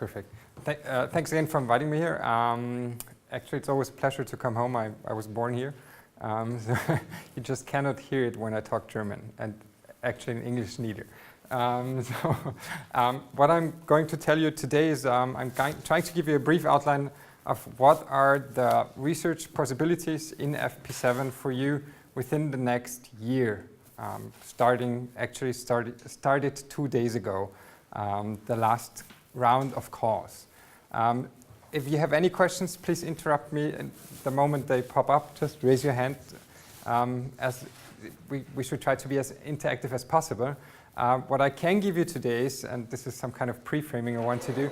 Perfect. Thanks again for inviting me here. Actually, it's always a pleasure to come home. I was born here. So you just cannot hear it when I talk German, and actually in English neither. What I'm going to tell you today is I'm trying to give you a brief outline of what are the research possibilities in FP7 for you within the next year. Started 2 days ago, the last round of calls. If you have any questions, please interrupt me the moment they pop up. Just raise your hand, as we should try to be as interactive as possible. What I can give you today is, and this is some kind of pre-framing I want to do,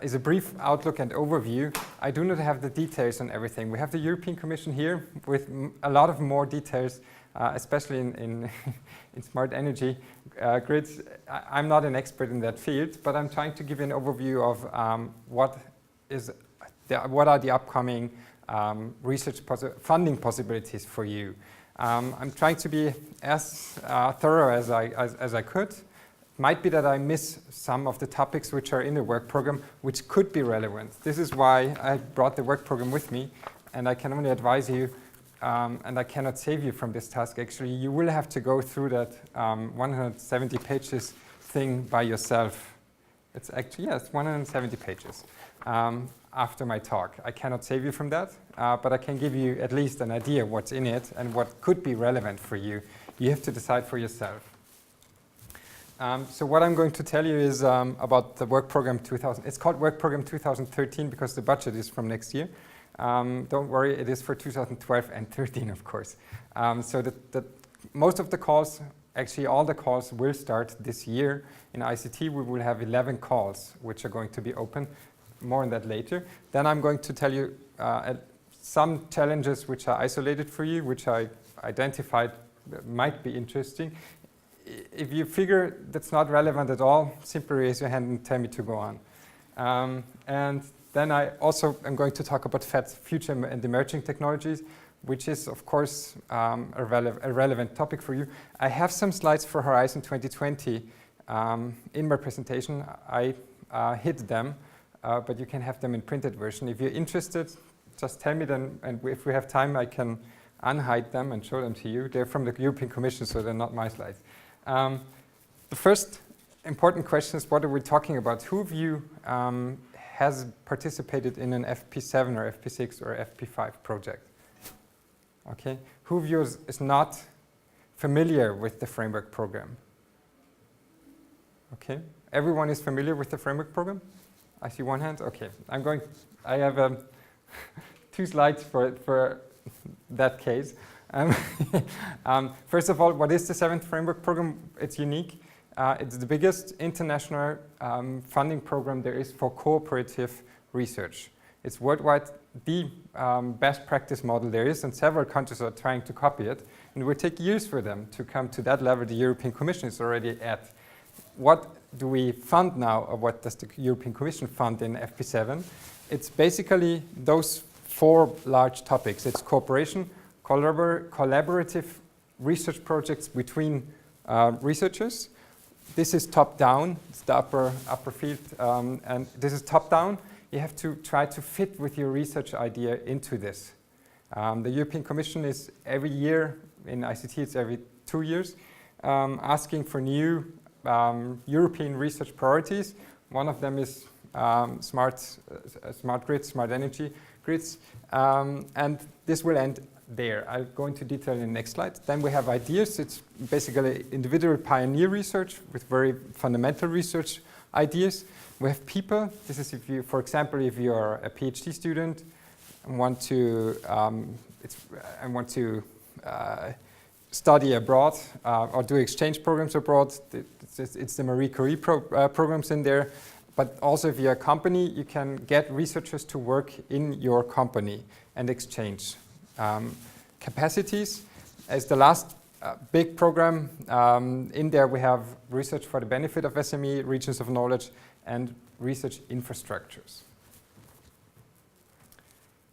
is a brief outlook and overview. I do not have the details on everything. We have the European Commission here with a lot of more details, especially in smart energy grids. I'm not an expert in that field, but I'm trying to give you an overview of what are the upcoming research funding possibilities for you. I'm trying to be as thorough as I could. Might be that I miss some of the topics which are in the work program, which could be relevant. This is why I brought the work program with me, and I can only advise you, and I cannot save you from this task. Actually, you will have to go through that 170 pages thing by yourself. It's actually, yes, 170 pages after my talk. I cannot save you from that, but I can give you at least an idea of what's in it and what could be relevant for you. You have to decide for yourself. So what I'm going to tell you is about the work program 2000. It's called work program 2013 because the budget is from next year. Don't worry, it is for 2012 and 13, of course. So most of the calls, actually all the calls will start this year. In ICT, we will have 11 calls which are going to be open. More on that later. Then I'm going to tell you some challenges which are isolated for you, which I identified might be interesting. If you figure that's not relevant at all, simply raise your hand and tell me to go on. And then I also am going to talk about future and emerging technologies, which is, of course, a relevant topic for you. I have some slides for Horizon 2020 in my presentation. I hid them, but you can have them in printed version. If you're interested, just tell me then, and if we have time, I can unhide them and show them to you. They're from the European Commission, so they're not my slides. The first important question is, what are we talking about? Who of you has participated in an FP7 or FP6 or FP5 project? Okay. Who of you is not familiar with the framework program? Okay. Everyone is familiar with the framework program? I see one hand. Okay. I have 2 slides for that case. First of all, what is the 7th framework program? It's unique. It's the biggest international funding program there is for cooperative research. It's worldwide the best practice model there is, and several countries are trying to copy it. And it will take years for them to come to that level the European Commission is already at. What do we fund now, or what does the European Commission fund in FP7? It's basically those 4 large topics. It's cooperation, collaborative research projects between researchers. This is top-down, it's the upper field, and this is top-down. You have to try to fit with your research idea into this. The European Commission is every year, in ICT it's every 2 years, asking for new European research priorities. One of them is smart grids, smart energy grids, and this will end there. I'll go into detail in the next slide. Then we have ideas. It's basically individual pioneer research with very fundamental research ideas. We have people. This is if you, for example, if you're a PhD student and want to study abroad or do exchange programs abroad. It's the Marie Curie programs in there. But also if you're a company, you can get researchers to work in your company and exchange. Capacities as the last big program. In there we have research for the benefit of SME, regions of knowledge, and research infrastructures.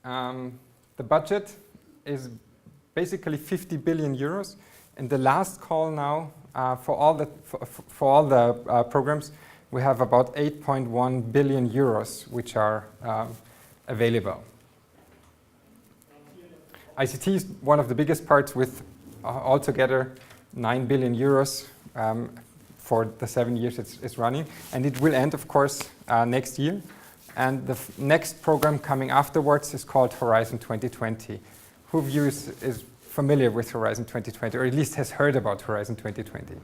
The budget is basically 50 billion euros. And the last call now for all the programs, we have about 8.1 billion euros which are available. ICT is one of the biggest parts with altogether 9 billion euros for the 7 years it's running, and it will end, of course, next year. And the next program coming afterwards is called Horizon 2020. Who of you is familiar with Horizon 2020, or at least has heard about Horizon 2020?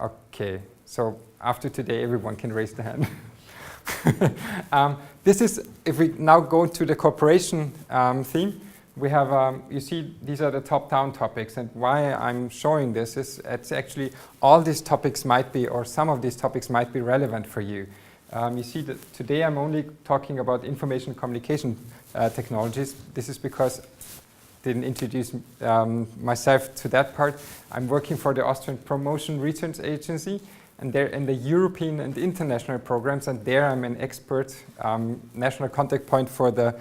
Okay, so after today, everyone can raise their hand. This is, if we now go to the cooperation theme, we have, you see, these are the top-down topics, and why I'm showing this is it's actually all these topics might be, or some of these topics might be relevant for you. You see that today I'm only talking about information communication technologies. This is because I didn't introduce myself to that part. I'm working for the Austrian Promotion Research Agency, and they're in the European and international programs, and there I'm an expert national contact point for the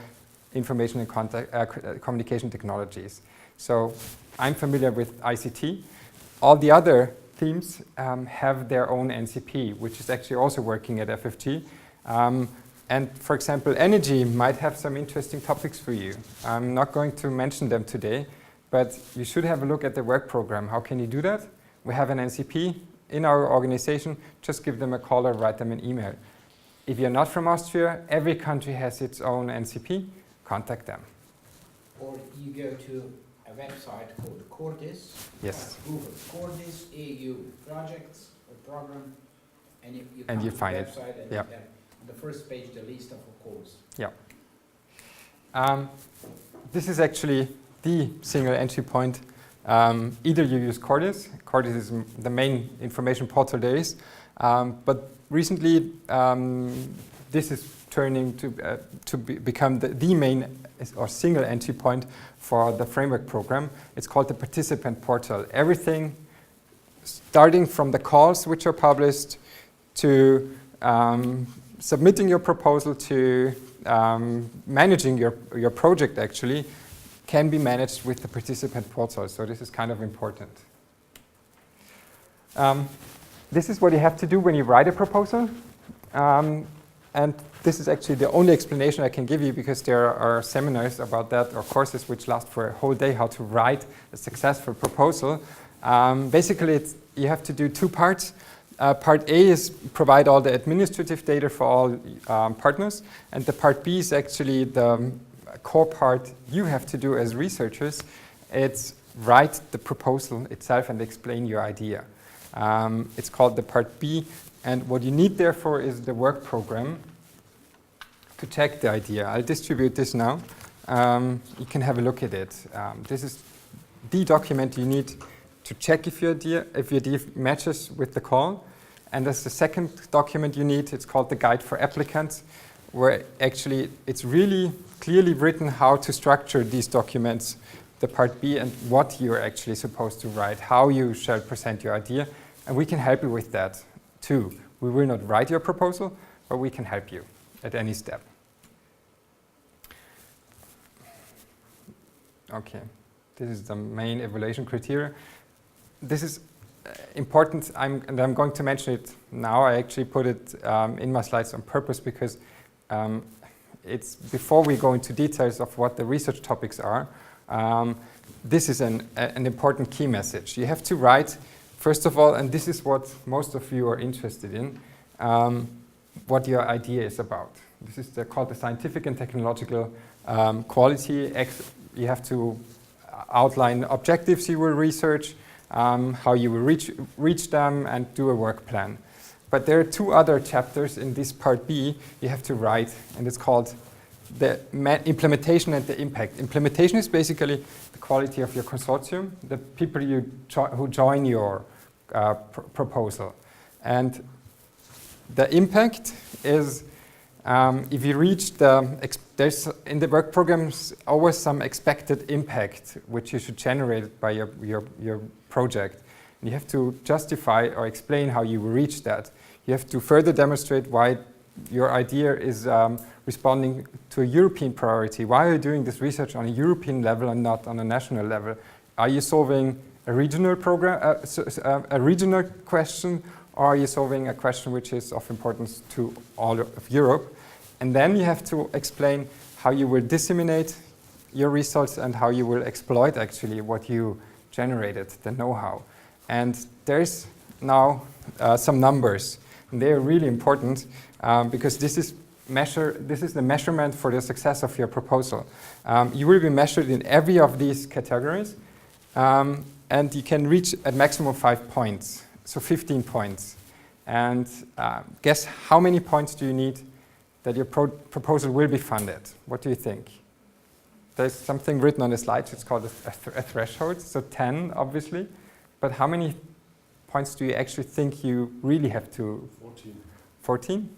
information and communication technologies. So I'm familiar with ICT. All the other themes have their own NCP, which is actually also working at FFG. And for example, energy might have some interesting topics for you. I'm not going to mention them today, but you should have a look at the work program. How can you do that? We have an NCP in our organization. Just give them a call or write them an email. If you're not from Austria, every country has its own NCP. Contact them. Or you go to a website called Cordis. Yes. Google Cordis EU projects or program, and you and come you to find the it. website and Yeah. on the first page the list of courses. Yeah. This is actually the single entry point. Either you use Cordis. Cordis is the main information portal there is, but recently this is turning to become the main or single entry point for the framework program. It's called the participant portal. Everything starting from the calls which are published to submitting your proposal to managing your project actually can be managed with the participant portal. So this is kind of important. This is what you have to do when you write a proposal. And this is actually the only explanation I can give you, because there are seminars about that, or courses which last for a whole day, how to write a successful proposal. Basically, you have to do two parts. Part A is provide all the administrative data for all partners, and the part B is actually the core part you have to do as researchers. It's write the proposal itself and explain your idea. It's called the part B. And what you need, therefore, is the work program to check the idea. I'll distribute this now. You can have a look at it. This is the document you need to check if your idea matches with the call. And there's the second document you need. It's called the Guide for Applicants, where actually it's really clearly written how to structure these documents, the part B, and what you're actually supposed to write, how you shall present your idea. And we can help you with that too. We will not write your proposal, but we can help you at any step. Okay, this is the main evaluation criteria. This is important, and I'm going to mention it now. I actually put it in my slides on purpose because it's before we go into details of what the research topics are. This is an important key message. You have to write, first of all, and this is what most of you are interested in, what your idea is about. This is called the scientific and technological quality. You have to outline objectives you will research, how you will reach them, and do a work plan. But there are two other chapters in this part B you have to write, and it's called the implementation and the impact. Implementation is basically the quality of your consortium, the people who join your proposal. And the impact is if you reach there's in the work programs always some expected impact which you should generate by your project. And you have to justify or explain how you will reach that. You have to further demonstrate why your idea is responding to a European priority. Why are you doing this research on a European level and not on a national level? Are you solving a regional program, a regional question, or are you solving a question which is of importance to all of Europe? And then you have to explain how you will disseminate your results and how you will exploit actually what you generated, the know-how. And there's now some numbers, and they are really important because this is the measurement for the success of your proposal. You will be measured in every of these categories, and you can reach at maximum 5 points, so 15 points. And guess how many points do you need that your proposal will be funded? What do you think? There's something written on the slide, it's called a threshold, so 10 obviously, but how many points do you actually think you really have to? 14. 14?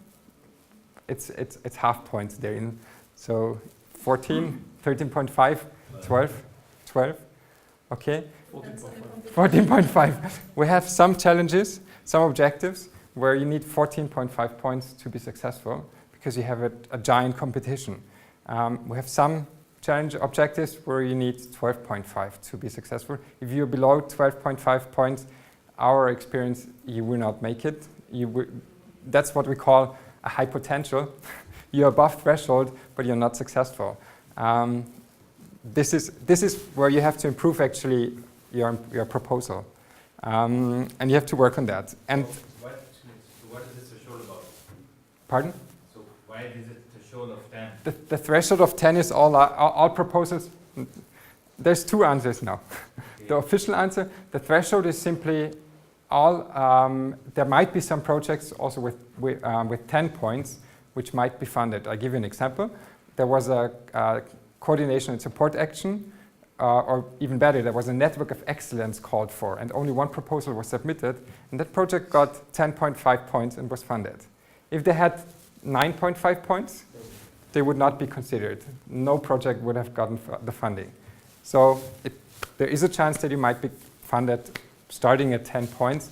It's half points therein. So 14, 13.5, 12, 12, okay? 14.5. We have some challenges, some objectives where you need 14.5 points to be successful because you have a giant competition. We have some challenge objectives where you need 12.5 to be successful. If you're below 12.5 points, our experience, you will not make it. That's what we call a high potential. You're above threshold, but you're not successful. This is where you have to improve actually your proposal, and you have to work on that. And so what is this threshold about? Pardon? So why is it a threshold of 10? The threshold of 10 is all proposals. There's two answers now. Okay. The official answer, the threshold is simply all. There might be some projects also with 10 points which might be funded. I'll give you an example. There was a coordination and support action, or even better, there was a network of excellence called for, and only one proposal was submitted, and that project got 10.5 points and was funded. If they had 9.5 points, they would not be considered. No project would have gotten the funding. So there is a chance that you might be funded starting at 10 points,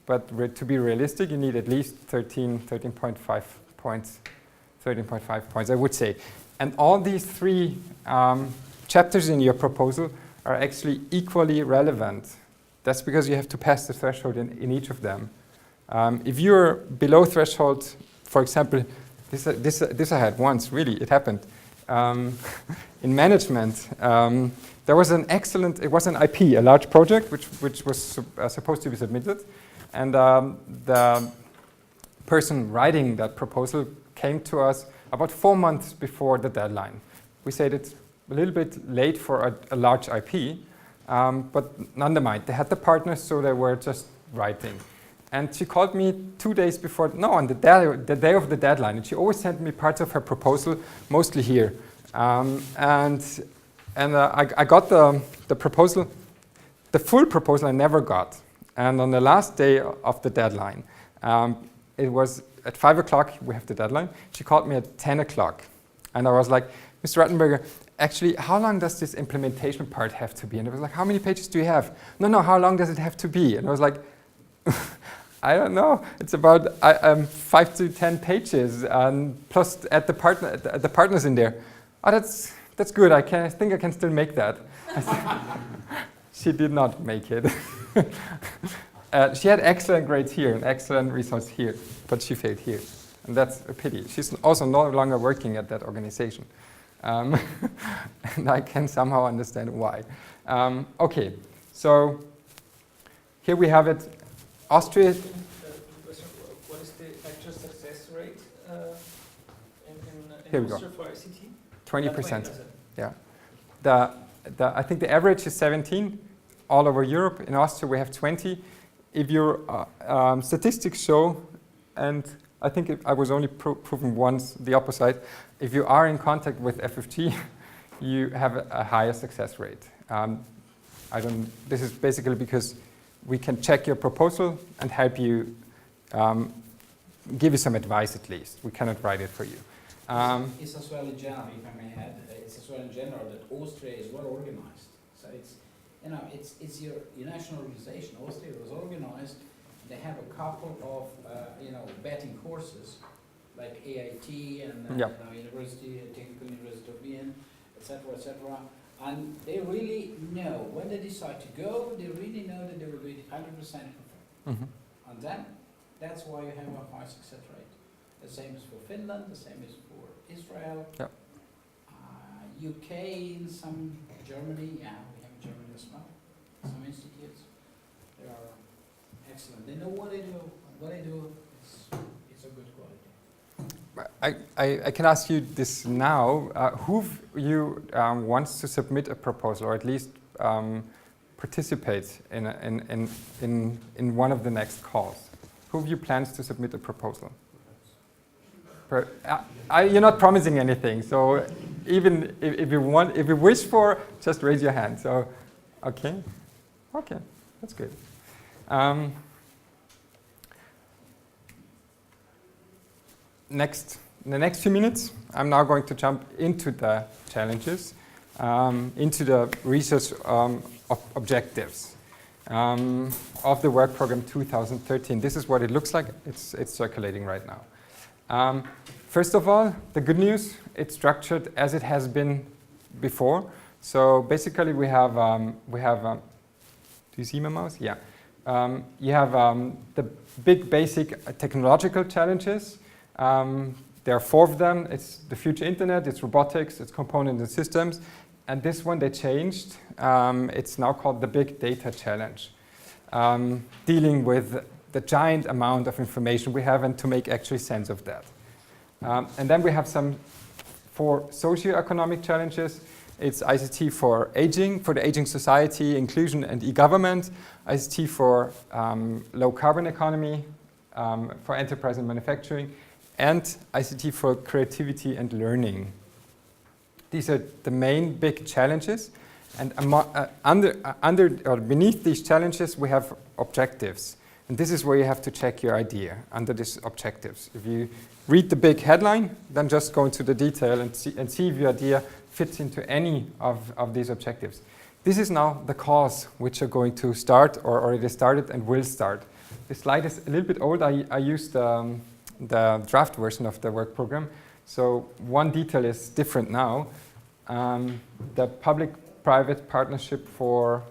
but to be realistic, you need at least 13.5 points, 13.5 points, I would say. And all these three chapters in your proposal are actually equally relevant. That's because you have to pass the threshold in each of them. If you're below threshold, for example, this I had once, really, it happened. In management, there was an excellent, it was an IP, a large project, which was supposed to be submitted. And the person writing that proposal came to us about 4 months before the deadline. We said it's a little bit late for a large IP, but none the mind. They had the partners, so they were just writing. And she called me 2 days before, no, on the day of the deadline. And she always sent me parts of her proposal, mostly here. I got the proposal, the full proposal I never got. And on the last day of the deadline, it was at 5 o'clock, we have the deadline. She called me at 10 o'clock. And I was like, Mr. Rattenberger, actually, how long does this implementation part have to be? And it was like, how many pages do you have? No, how long does it have to be? And I was like, I don't know. It's about 5 to 10 pages, plus at the partners in there. Oh, that's good. I think I can still make that. She did not make it. She had excellent grades here and excellent results here, but she failed here, and that's a pity. She's also no longer working at that organization, and I can somehow understand why. Okay, so here we have it. Austria. What is the actual success rate Here in we go. Austria for ICT? 20%. Yeah. I think the average is 17 all over Europe. In Austria, we have 20. If your statistics show, and I think I was only proven once the opposite, if you are in contact with FFG, you have a higher success rate. This is basically because we can check your proposal and help you, give you some advice at least. We cannot write it for you. It's as well in general, if I may add, it's as well in general that Austria is well organized. So it's your national organization. Austria was organized. They have a couple of betting courses like AIT and Technical University of Vienna, etc. And they really know when they decide to go. They really know that they will be 100% confirmed. Mm-hmm. And then That's why you have a high success rate. The same is for Finland, the same is for Israel. Yep. UK and some Germany, yeah, we have Germany as well. Some institutes, they are excellent. They know what they do. What they do, it's a good quality. I can ask you this now. Who of you wants to submit a proposal, or at least participate in one of the next calls? Who of you plans to submit a proposal? You're not promising anything, so even if you wish for, just raise your hand. So, okay, that's good. In the next few minutes, I'm now going to jump into the challenges, into the research objectives of the work program 2013. This is what it looks like. It's circulating right now. First of all, the good news, it's structured as it has been before. So basically we have do you see my mouse? Yeah. You have the big basic technological challenges. There are 4 of them. It's the future internet, it's robotics, it's components and systems. And this one they changed. It's now called the big data challenge, dealing with the giant amount of information we have and to make actually sense of that. And then we have some 4 socioeconomic challenges. It's ICT for the aging society, inclusion and e-government, ICT for low carbon economy, for enterprise and manufacturing, and ICT for creativity and learning. These are the main big challenges, and beneath these challenges we have objectives. And this is where you have to check your idea under these objectives. If you read the big headline, then just go into the detail and see if your idea fits into any of these objectives. This is now the calls which are going to start or already started and will start. This slide is a little bit old. I used the draft version of the work program. So one detail is different now. The public-private partnership for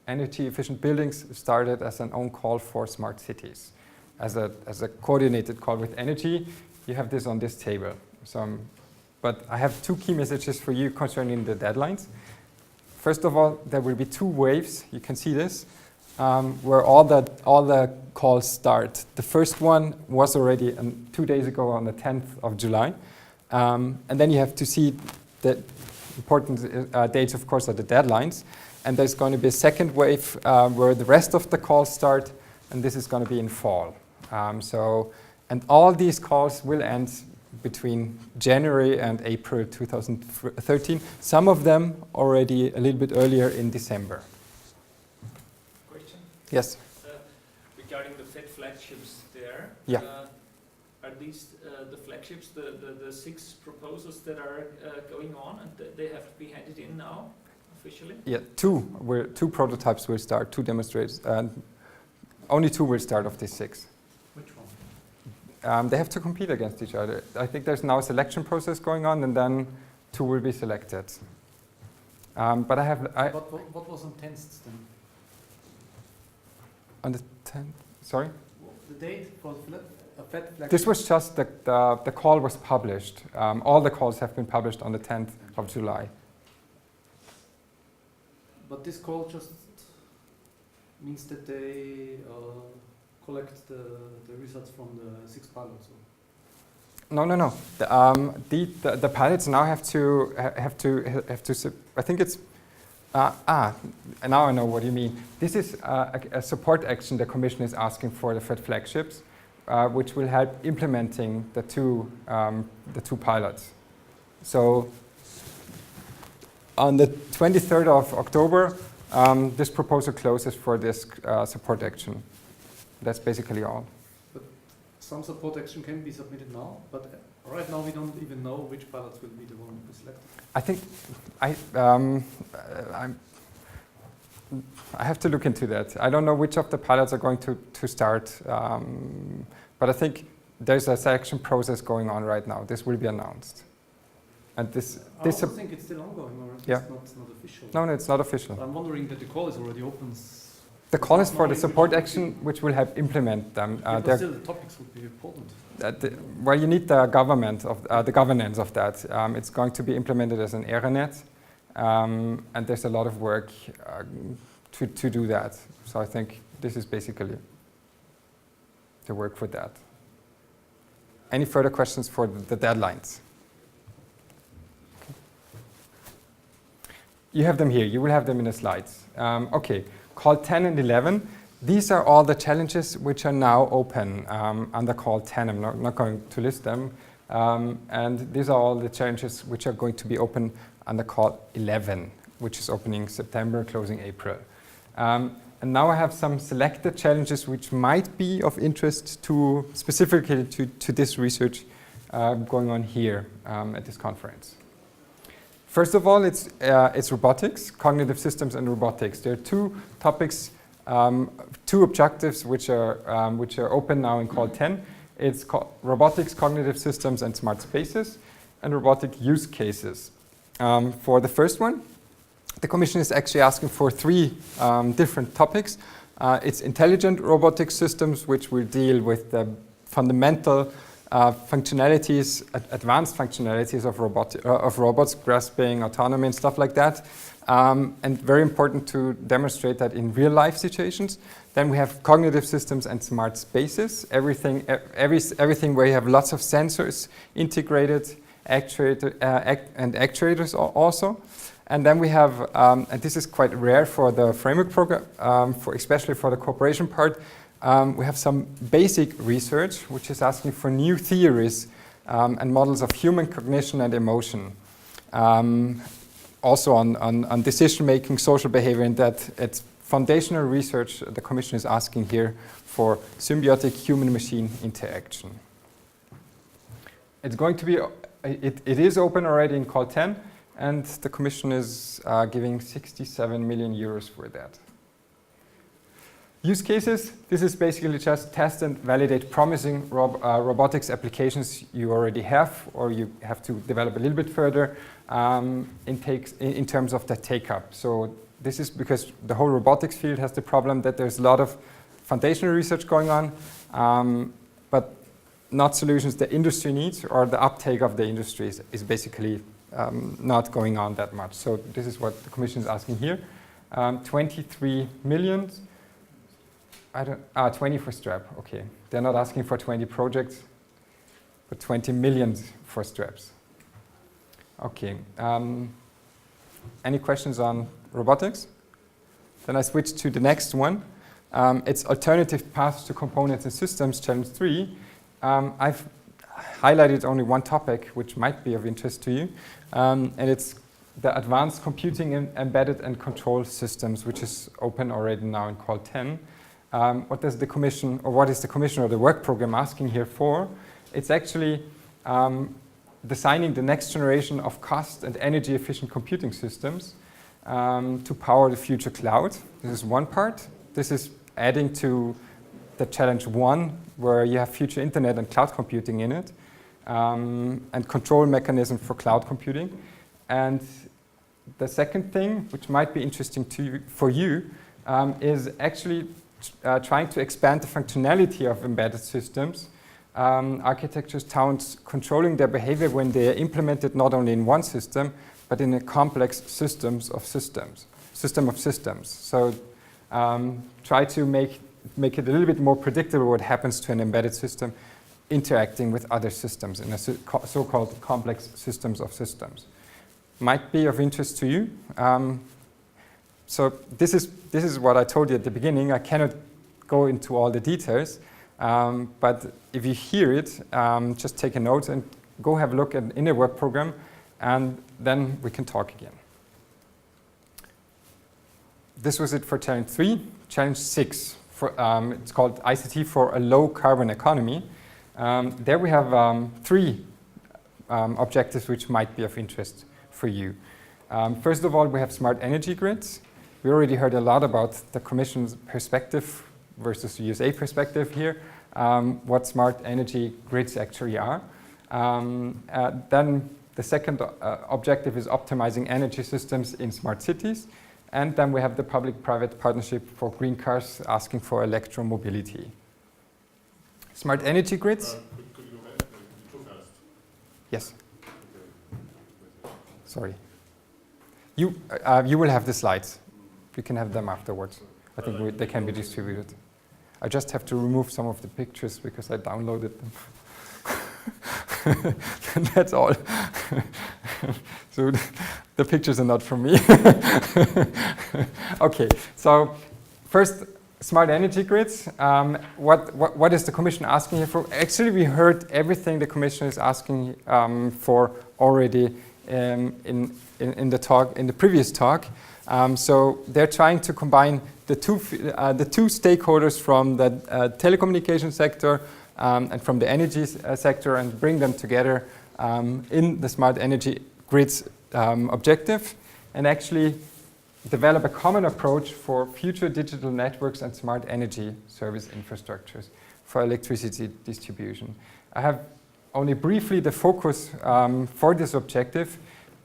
energy-efficient buildings started as an own call for smart cities. As a coordinated call with energy, you have this on this table. But I have 2 key messages for you concerning the deadlines. First of all, there will be 2 waves. You can see this, where all the calls start. The first one was already 2 days ago on the 10th of July. And then you have to see the important dates, of course, are the deadlines. And there's going to be a second wave where the rest of the calls start, and this is going to be in fall. And all these calls will end between January and April 2013. Some of them already a little bit earlier in December. Question? Yes? Regarding the FED flagships there, Yeah. are these the flagships, the 6 proposals that are going on, and they have to be handed in now, officially? Yeah, 2 prototypes will start, 2 demonstrators, and only 2 will start of these 6. Which one? They have to compete against each other. I think there's now a selection process going on, and then 2 will be selected. But What was on 10th then? On the 10th, sorry? The date for the FED flagship? This was just the call was published. All the calls have been published on the 10th of July. But this call just means that they collect the results from the 6 pilots. No. The pilots now have to. I think it's. Now I know what you mean. This is a support action the Commission is asking for the FED flagships, which will help implementing the two pilots. So on the 23rd of October, this proposal closes for this support action. That's basically all. But some support action can be submitted now, but right now we don't even know which pilots will be the one who is selected. I think I have to look into that. I don't know which of the pilots are going to start, but I think there's a selection process going on right now. This will be announced. And I think it's still ongoing, or it's not official. No, it's not official. But I'm wondering that the call is already open The call is for the support action, which will help implement them. But still, the topics would be important. Well, you need the governance of that. It's going to be implemented as an ARENet, and there's a lot of work to do that. So I think this is basically the work for that. Any further questions for the deadlines? Okay. You have them here. You will have them in the slides. Okay. Call 10 and 11. These are all the challenges which are now open under call 10. I'm not going to list them. And these are all the challenges which are going to be open under call 11, which is opening September, closing April. And now I have some selected challenges which might be of interest to specifically to this research going on here at this conference. First of all, it's robotics, cognitive systems and robotics. There are two topics, two objectives which are open now in call 10. It's robotics, cognitive systems and smart spaces, and robotic use cases. For the first one, the Commission is actually asking for three different topics. It's intelligent robotic systems, which will deal with the fundamental functionalities, advanced functionalities of robots, grasping, autonomy, and stuff like that. And very important to demonstrate that in real-life situations. Then we have cognitive systems and smart spaces. Everything where you have lots of sensors integrated, and actuators also. And then we have, and this is quite rare for the framework program, especially for the cooperation part, we have some basic research which is asking for new theories and models of human cognition and emotion. Also on decision-making, social behavior, and that it's foundational research the Commission is asking here for symbiotic human-machine interaction. It's going to be, it is open already in call 10, and the Commission is giving 67 million euros for that. Use cases, this is basically just test and validate promising robotics applications you already have, or you have to develop a little bit further in terms of the take-up. So this is because the whole robotics field has the problem that there's a lot of foundational research going on, but not solutions the industry needs, or the uptake of the industry is basically not going on that much. So this is what the Commission is asking here. 23 million. 20 for STRAP, okay. They're not asking for 20 projects, but 20 million for STRAPs. Okay. Any questions on robotics? Then I switch to the next one. It's alternative paths to components and systems, challenge 3. I've highlighted only one topic which might be of interest to you, and it's the advanced computing and embedded and control systems, which is open already now in call 10. What does the Commission, or what is the Commission or the work program asking here for? It's actually designing the next generation of cost and energy efficient computing systems to power the future cloud. This is one part. This is adding to the challenge 1, where you have future internet and cloud computing in it, and control mechanism for cloud computing. And the second thing, which might be interesting for you, is actually trying to expand the functionality of embedded systems, architectures, towns, controlling their behavior when they are implemented not only in one system, but in a complex system of systems. So try to make it a little bit more predictable what happens to an embedded system interacting with other systems in a so-called complex systems of systems. Might be of interest to you. So this is what I told you at the beginning. I cannot go into all the details, but if you hear it, just take a note and go have a look in the work program, and then we can talk again. This was it for challenge 3. Challenge 6, it's called ICT for a low carbon economy. There we have 3 objectives which might be of interest for you. First of all, we have smart energy grids. We already heard a lot about the Commission's perspective versus the USA perspective here, what smart energy grids actually are. Then the second objective is optimizing energy systems in smart cities. And then we have the public-private partnership for green cars asking for electromobility. Smart energy grids. Could you go too fast? Yes. Sorry. You will have the slides. You can have them afterwards. I think they can be distributed. I just have to remove some of the pictures because I downloaded them. That's all. So the pictures are not from me. Okay, so first, smart energy grids. What is the Commission asking here for? Actually, we heard everything the Commission is asking for already in the previous talk. So they're trying to combine the two stakeholders from the telecommunication sector and from the energy sector and bring them together in the smart energy grids objective, and actually develop a common approach for future digital networks and smart energy service infrastructures for electricity distribution. I have only briefly the focus for this objective.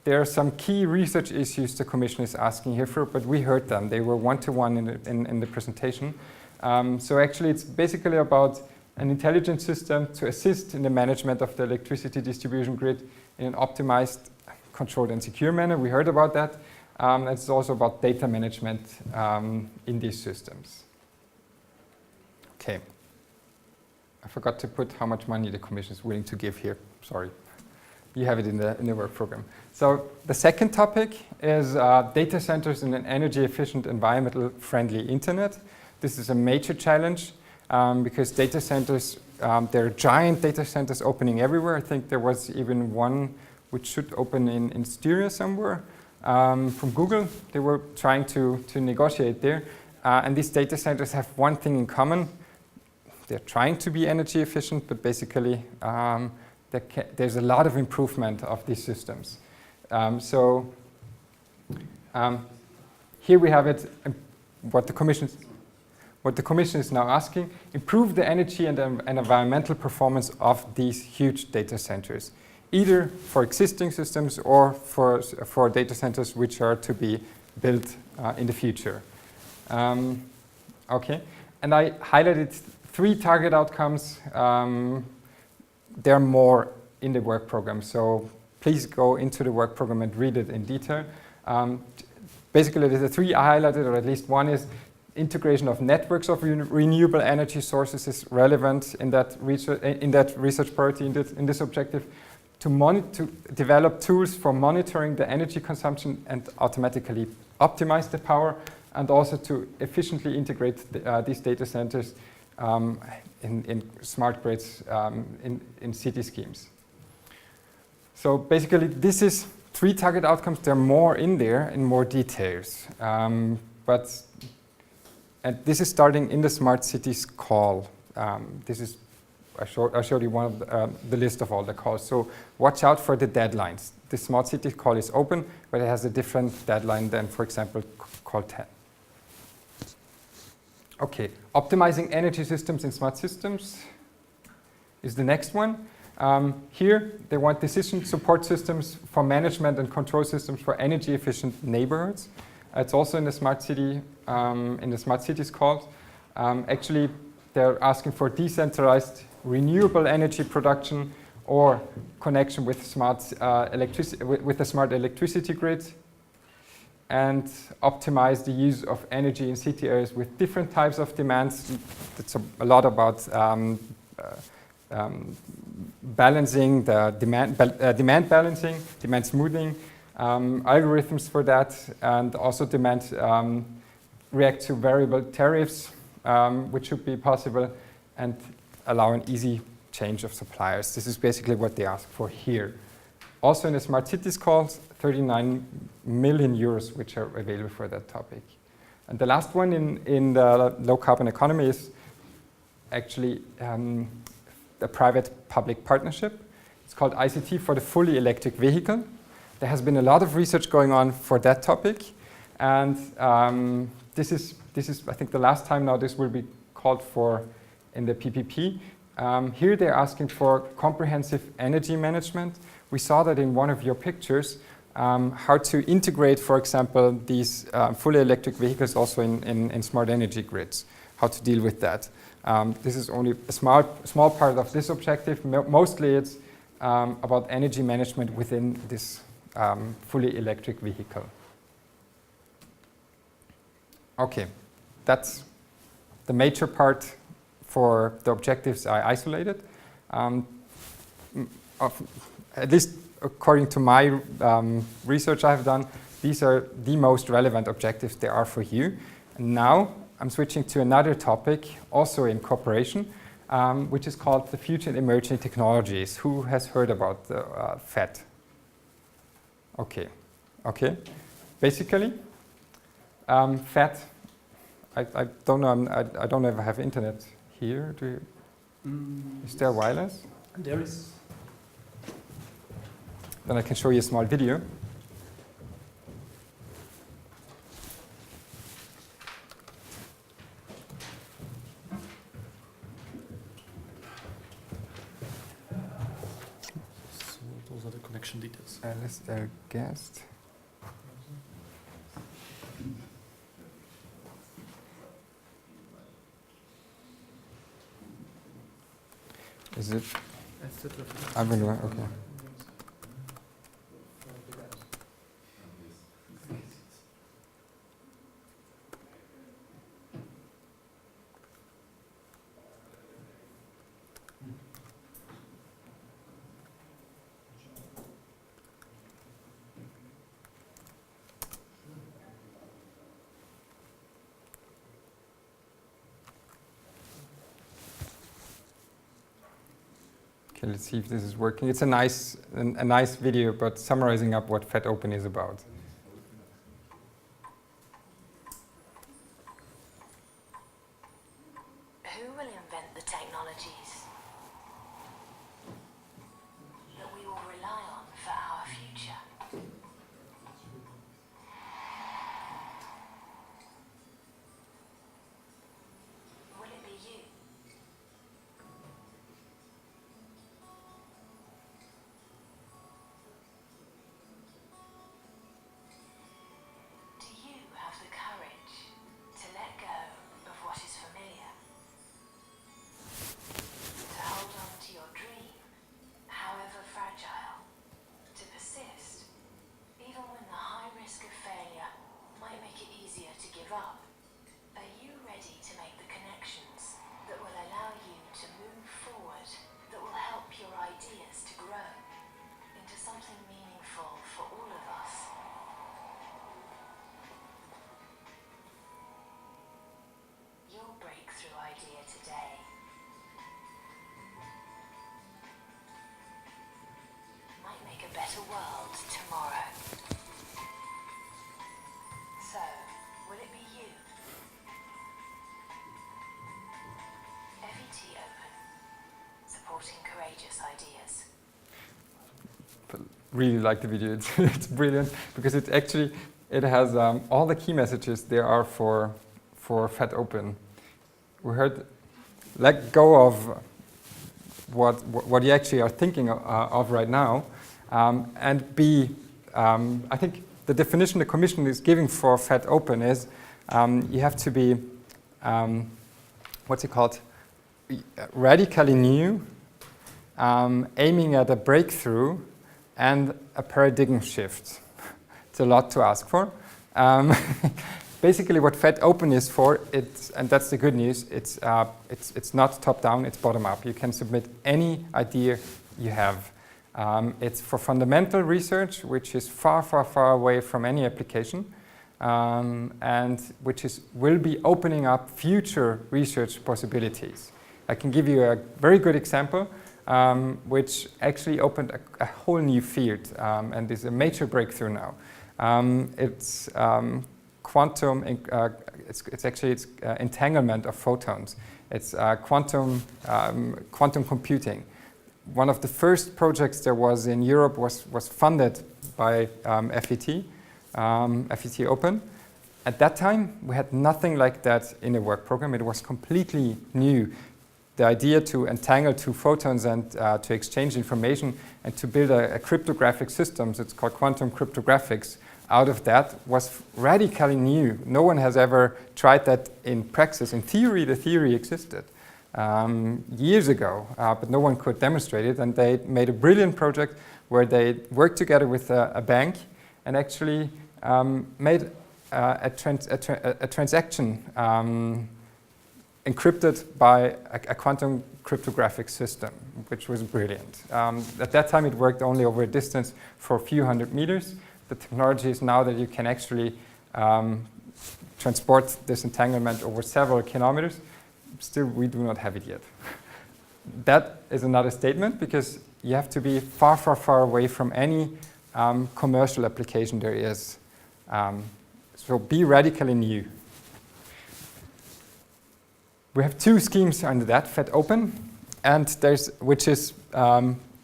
There are some key research issues the Commission is asking here for, but we heard them. They were one-to-one in the presentation. So actually it's basically about an intelligent system to assist in the management of the electricity distribution grid in an optimized, controlled and secure manner. We heard about that. It's also about data management in these systems. Okay. I forgot to put how much money the Commission is willing to give here. Sorry. You have it in the work program. So the second topic is data centers in an energy efficient, environmental friendly internet. This is a major challenge because data centers, there are giant data centers opening everywhere. I think there was even one which should open in Styria somewhere from Google. They were trying to negotiate there. And these data centers have one thing in common. They're trying to be energy efficient, but basically there's a lot of improvement of these systems. Here we have it, what the Commission is now asking: improve the energy and environmental performance of these huge data centers, either for existing systems or for data centers which are to be built in the future. Okay, and I highlighted 3 target outcomes. There are more in the work program, so please go into the work program and read it in detail. Basically, the 3 I highlighted, or at least one, is integration of networks of renewable energy sources is relevant in that research priority, in this objective, to develop tools for monitoring the energy consumption and automatically optimize the power, and also to efficiently integrate these data centers in smart grids in city schemes. So basically, this is 3 target outcomes. There are more in there in more details. And this is starting in the Smart Cities call. I showed you one of the list of all the calls. So watch out for the deadlines. The Smart Cities call is open, but it has a different deadline than, for example, call 10. Okay, optimizing energy systems in smart systems is the next one. Here, they want decision support systems for management and control systems for energy efficient neighborhoods. It's also in the smart cities call. Actually, they're asking for decentralized renewable energy production or connection with the smart electricity grid, and optimize the use of energy in city areas with different types of demands. It's a lot about balancing the demand balancing, demand smoothing, algorithms for that, and also demand react to variable tariffs, which should be possible, and allow an easy change of suppliers. This is basically what they ask for here. Also in the Smart Cities calls, 39 million euros which are available for that topic. And the last one in the low carbon economy is actually a private-public partnership. It's called ICT for the fully electric vehicle. There has been a lot of research going on for that topic, and this is I think the last time now this will be called for in the PPP. Here they're asking for comprehensive energy management. We saw that in one of your pictures. how to integrate, for example, these fully electric vehicles also in smart energy grids, how to deal with that. This is only a small part of this objective. Mostly it's about energy management within this fully electric vehicle. Okay, that's the major part for the objectives I isolated. At least according to my research I've done, these are the most relevant objectives there are for you. And now I'm switching to another topic, also in cooperation, which is called the Future and Emerging Technologies. Who has heard about the FET? Okay. Basically, FET. I don't know. I don't know if I have internet here. Do you? Is there wireless? There is. Then I can show you a small video. So those are the connection details. List a guest. Is it? I don't know. Okay. Okay, let's see if this is working. It's a nice video, but summarizing up what FET Open is about. Who will invent the technologies that we will rely on for our future? Will it be you? Do you have the courage to let go of what is familiar? To hold on to your dream, however fragile, to persist, even when the high risk of failure might make it easier to give up. Are you ready to make the connections that will allow you to move forward, that will help your ideas to grow into something meaningful for all of us? Your breakthrough idea today might make a better world tomorrow. So, will it be you? FET Open, supporting courageous ideas. Really like the video. It's brilliant because it has all the key messages there are for FET Open. We heard let go of what you actually are thinking of right now, and be. I think the definition the Commission is giving for FET Open is you have to be what's it called? Radically new, aiming at a breakthrough and a paradigm shift. It's a lot to ask for. Basically, what FET Open is for, and that's the good news, it's not top-down, it's bottom-up. You can submit any idea you have. It's for fundamental research, which is far, far, far away from any application, and which will be opening up future research possibilities. I can give you a very good example, which actually opened a whole new field, and is a major breakthrough now. It's quantum. It's entanglement of photons. It's quantum computing. One of the first projects there was in Europe was funded by FET Open. At that time, we had nothing like that in a work program. It was completely new. the idea to entangle two photons and to exchange information and to build a cryptographic systems, it's called quantum cryptographics, out of that was radically new. No one has ever tried that in praxis. In theory, the theory existed years ago, but no one could demonstrate it. And they made a brilliant project where they worked together with a bank and actually made a transaction encrypted by a quantum cryptographic system, which was brilliant. At that time, it worked only over a distance for a few hundred meters. The technology is now that you can actually transport this entanglement over several kilometers. Still, we do not have it yet. That is another statement, because you have to be far, far, far away from any commercial application there is. So be radically new. We have two schemes under that, FET Open, and which is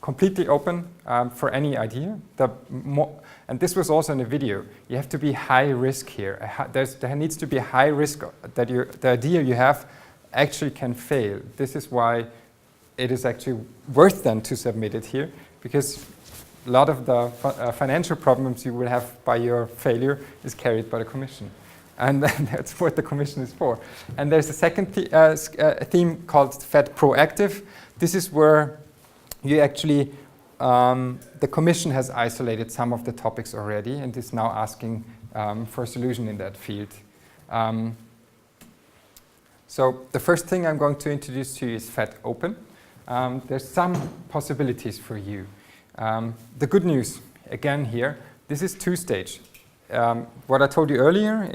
completely open for any idea. And this was also in the video. You have to be high risk here. There needs to be a high risk that the idea you have actually can fail. This is why it is actually worth then to submit it here, because a lot of the financial problems you will have by your failure is carried by the Commission. And that's what the Commission is for. And there's a second theme called FET Proactive. This is where you actually, the Commission has isolated some of the topics already and is now asking for a solution in that field. So the first thing I'm going to introduce to you is FET Open. There's some possibilities for you. The good news, again here, this is two-stage. What I told you earlier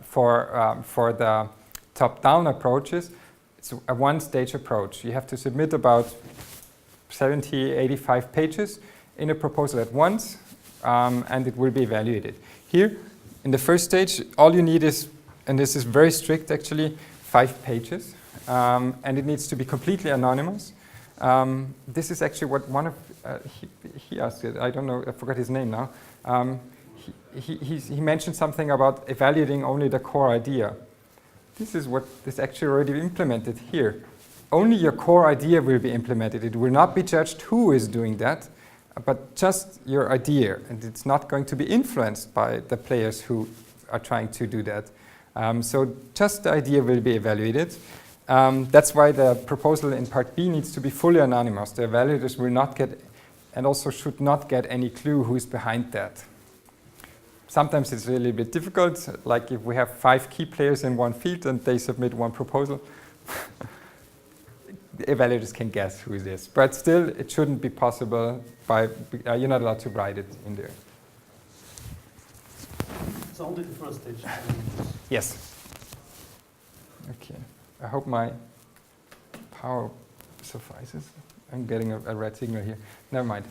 for the top-down approaches, it's a one-stage approach. You have to submit about 70, 85 pages in a proposal at once, and it will be evaluated. Here, in the first stage, all you need is, and this is very strict actually, 5 pages, and it needs to be completely anonymous. This is actually what one of, he asked it, I don't know, I forgot his name now. He mentioned something about evaluating only the core idea. This is what is actually already implemented here. Only your core idea will be implemented. It will not be judged who is doing that, but just your idea. And it's not going to be influenced by the players who are trying to do that. So just the idea will be evaluated. That's why the proposal in Part B needs to be fully anonymous. The evaluators will not get, and also should not get, any clue who is behind that. Sometimes it's really a bit difficult, like if we have 5 key players in one field and they submit one proposal, the evaluators can guess who it is. But still, it shouldn't be possible you're not allowed to write it in there. It's only the first stage. Yes. Okay. I hope my power suffices. I'm getting a red signal here. Never mind.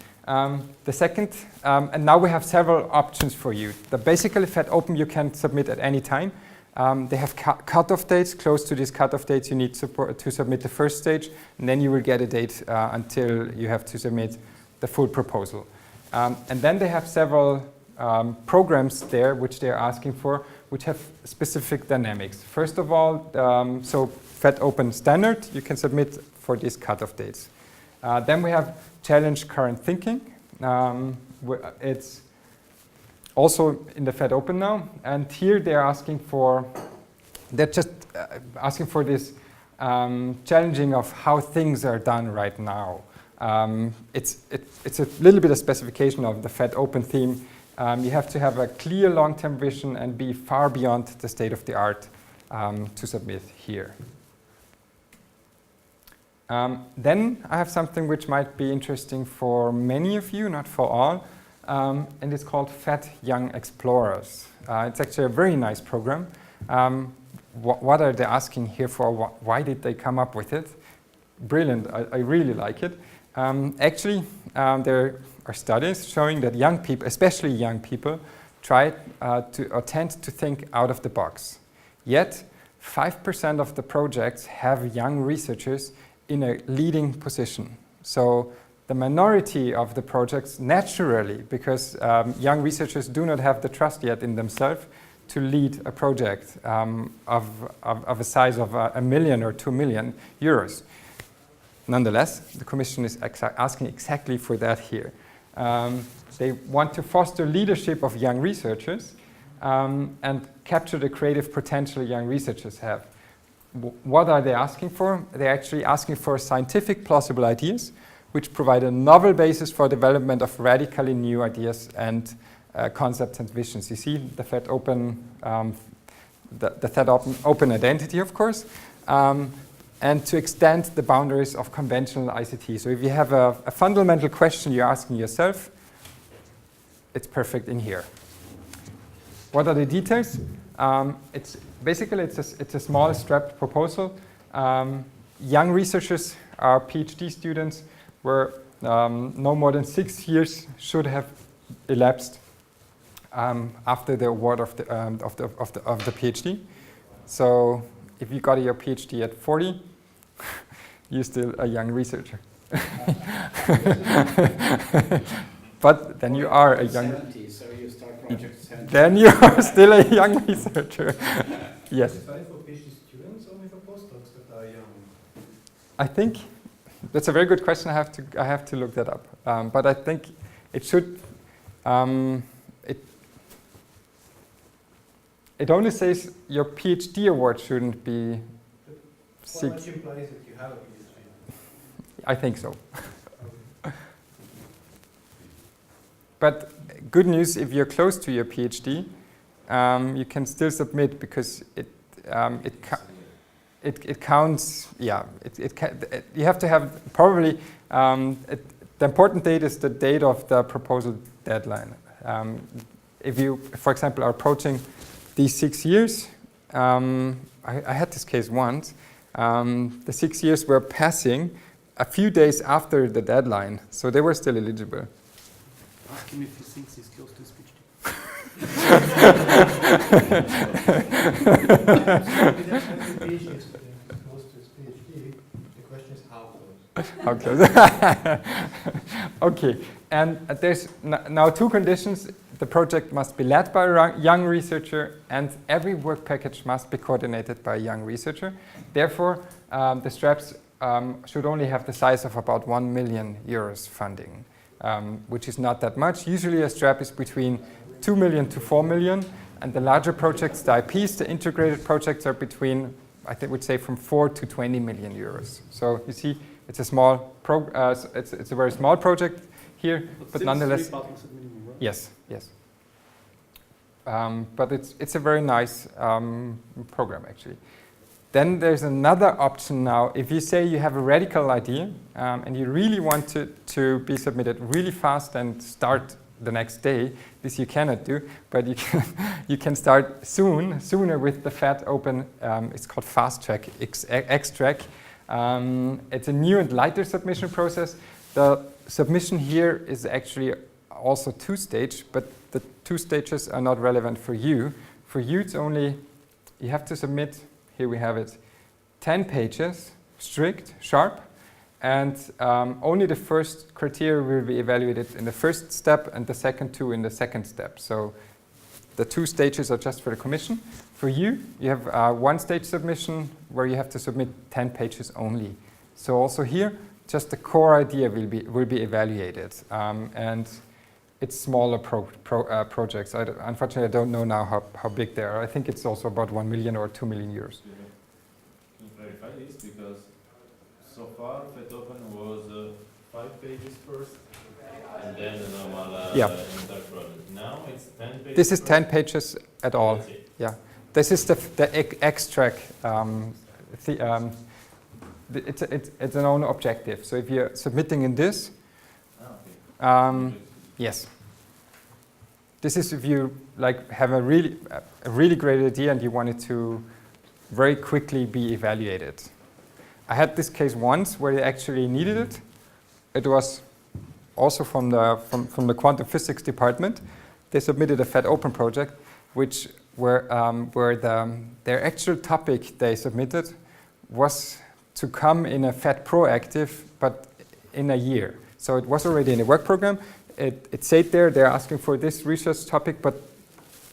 The second, and now we have several options for you. Basically, FET Open you can submit at any time. They have cutoff dates. Close to these cutoff dates, you need to submit the first stage, and then you will get a date until you have to submit the full proposal. And then they have several programs there which they're asking for, which have specific dynamics. First of all, so FET Open Standard, you can submit for these cutoff dates. Then we have Challenge Current Thinking. It's also in the FET Open now, and here they're asking for, this challenging of how things are done right now. It's a little bit of specification of the FET Open theme. You have to have a clear long-term vision and be far beyond the state of the art to submit here. Then I have something which might be interesting for many of you, not for all, and it's called FET Young Explorers. It's actually a very nice program. What are they asking here for? Why did they come up with it? Brilliant, I really like it. Actually, there are studies showing that young people, especially young people, tend to think out of the box. Yet, 5% of the projects have young researchers in a leading position. So the minority of the projects naturally, because young researchers do not have the trust yet in themselves, to lead a project of a size of €1 million or €2 million. Nonetheless, the Commission is asking exactly for that here. They want to foster leadership of young researchers and capture the creative potential young researchers have. What are they asking for? They're actually asking for scientific plausible ideas which provide a novel basis for development of radically new ideas and concepts and visions. You see the THET open, open identity, of course, and to extend the boundaries of conventional ICT. So if you have a fundamental question you're asking yourself, it's perfect in here. What are the details? It's basically it's a small strapped proposal. Young researchers, our PhD students, where no more than 6 years should have elapsed after the award of the PhD. So if you got your PhD at 40, you're still a young researcher. But then you are a young. 70, so you start project 70. Then you are still a young researcher. Yes. Is it valid for PhD students or for postdocs that are young? I think that's a very good question. I have to look that up. But I think it should. It only says your PhD award shouldn't be. Well, which implies that you have a PhD. I think so. But good news, if you're close to your PhD, you can still submit because it counts. Yeah, you have to have probably the important date is the date of the proposal deadline. If you, for example, are approaching these 6 years, I had this case once. The 6 years were passing a few days after the deadline, so they were still eligible. Ask him if he thinks he's close to his PhD. Close to his PhD. The question is how close. How close? Okay, and there's now 2 conditions. The project must be led by a young researcher, and every work package must be coordinated by a young researcher. Therefore, the straps should only have the size of about €1 million funding, which is not that much. Usually a strap is between 2 million to 4 million, and the larger projects, the IPs, the integrated projects, are between, I think, would say from 4 to 20 million euros. So you see, it's a small it's a very small project here, but nonetheless. 3 partners at minimum, right? Yes, yes. But it's a very nice program, actually. Then there's another option now. If you say you have a radical idea and you really want to be submitted really fast and start the next day, this you cannot do, but you can start sooner with the FAT open. It's called Fast Track X-Track. It's a new and lighter submission process. The submission here is actually also 2-stage, but the 2 stages are not relevant for you. For you, it's only, you have to submit, here we have it, 10 pages, strict, sharp, and only the first criteria will be evaluated in the first step and the second 2 in the second step. So the 2 stages are just for the commission. For you, you have a 1-stage submission where you have to submit 10 pages only. So also here, just the core idea will be evaluated. And it's smaller projects. Unfortunately, I don't know now how big they are. I think it's also about 1 million or 2 million euros. Can you clarify this? Because so far, FET Open was 5 pages first, and then the normal entire project. Now it's 10 pages. This is 10 pages at all. Yeah. This is the X-Track. It's an own objective. So if you're submitting in this, yes. This is if you have a really great idea and you want it to very quickly be evaluated. I had this case once where they actually needed it. It was also from the quantum physics department. They submitted a FET Open project, where their actual topic they submitted was to come in a FET Proactive, but in a year. So it was already in a work program. It said there they're asking for this research topic, but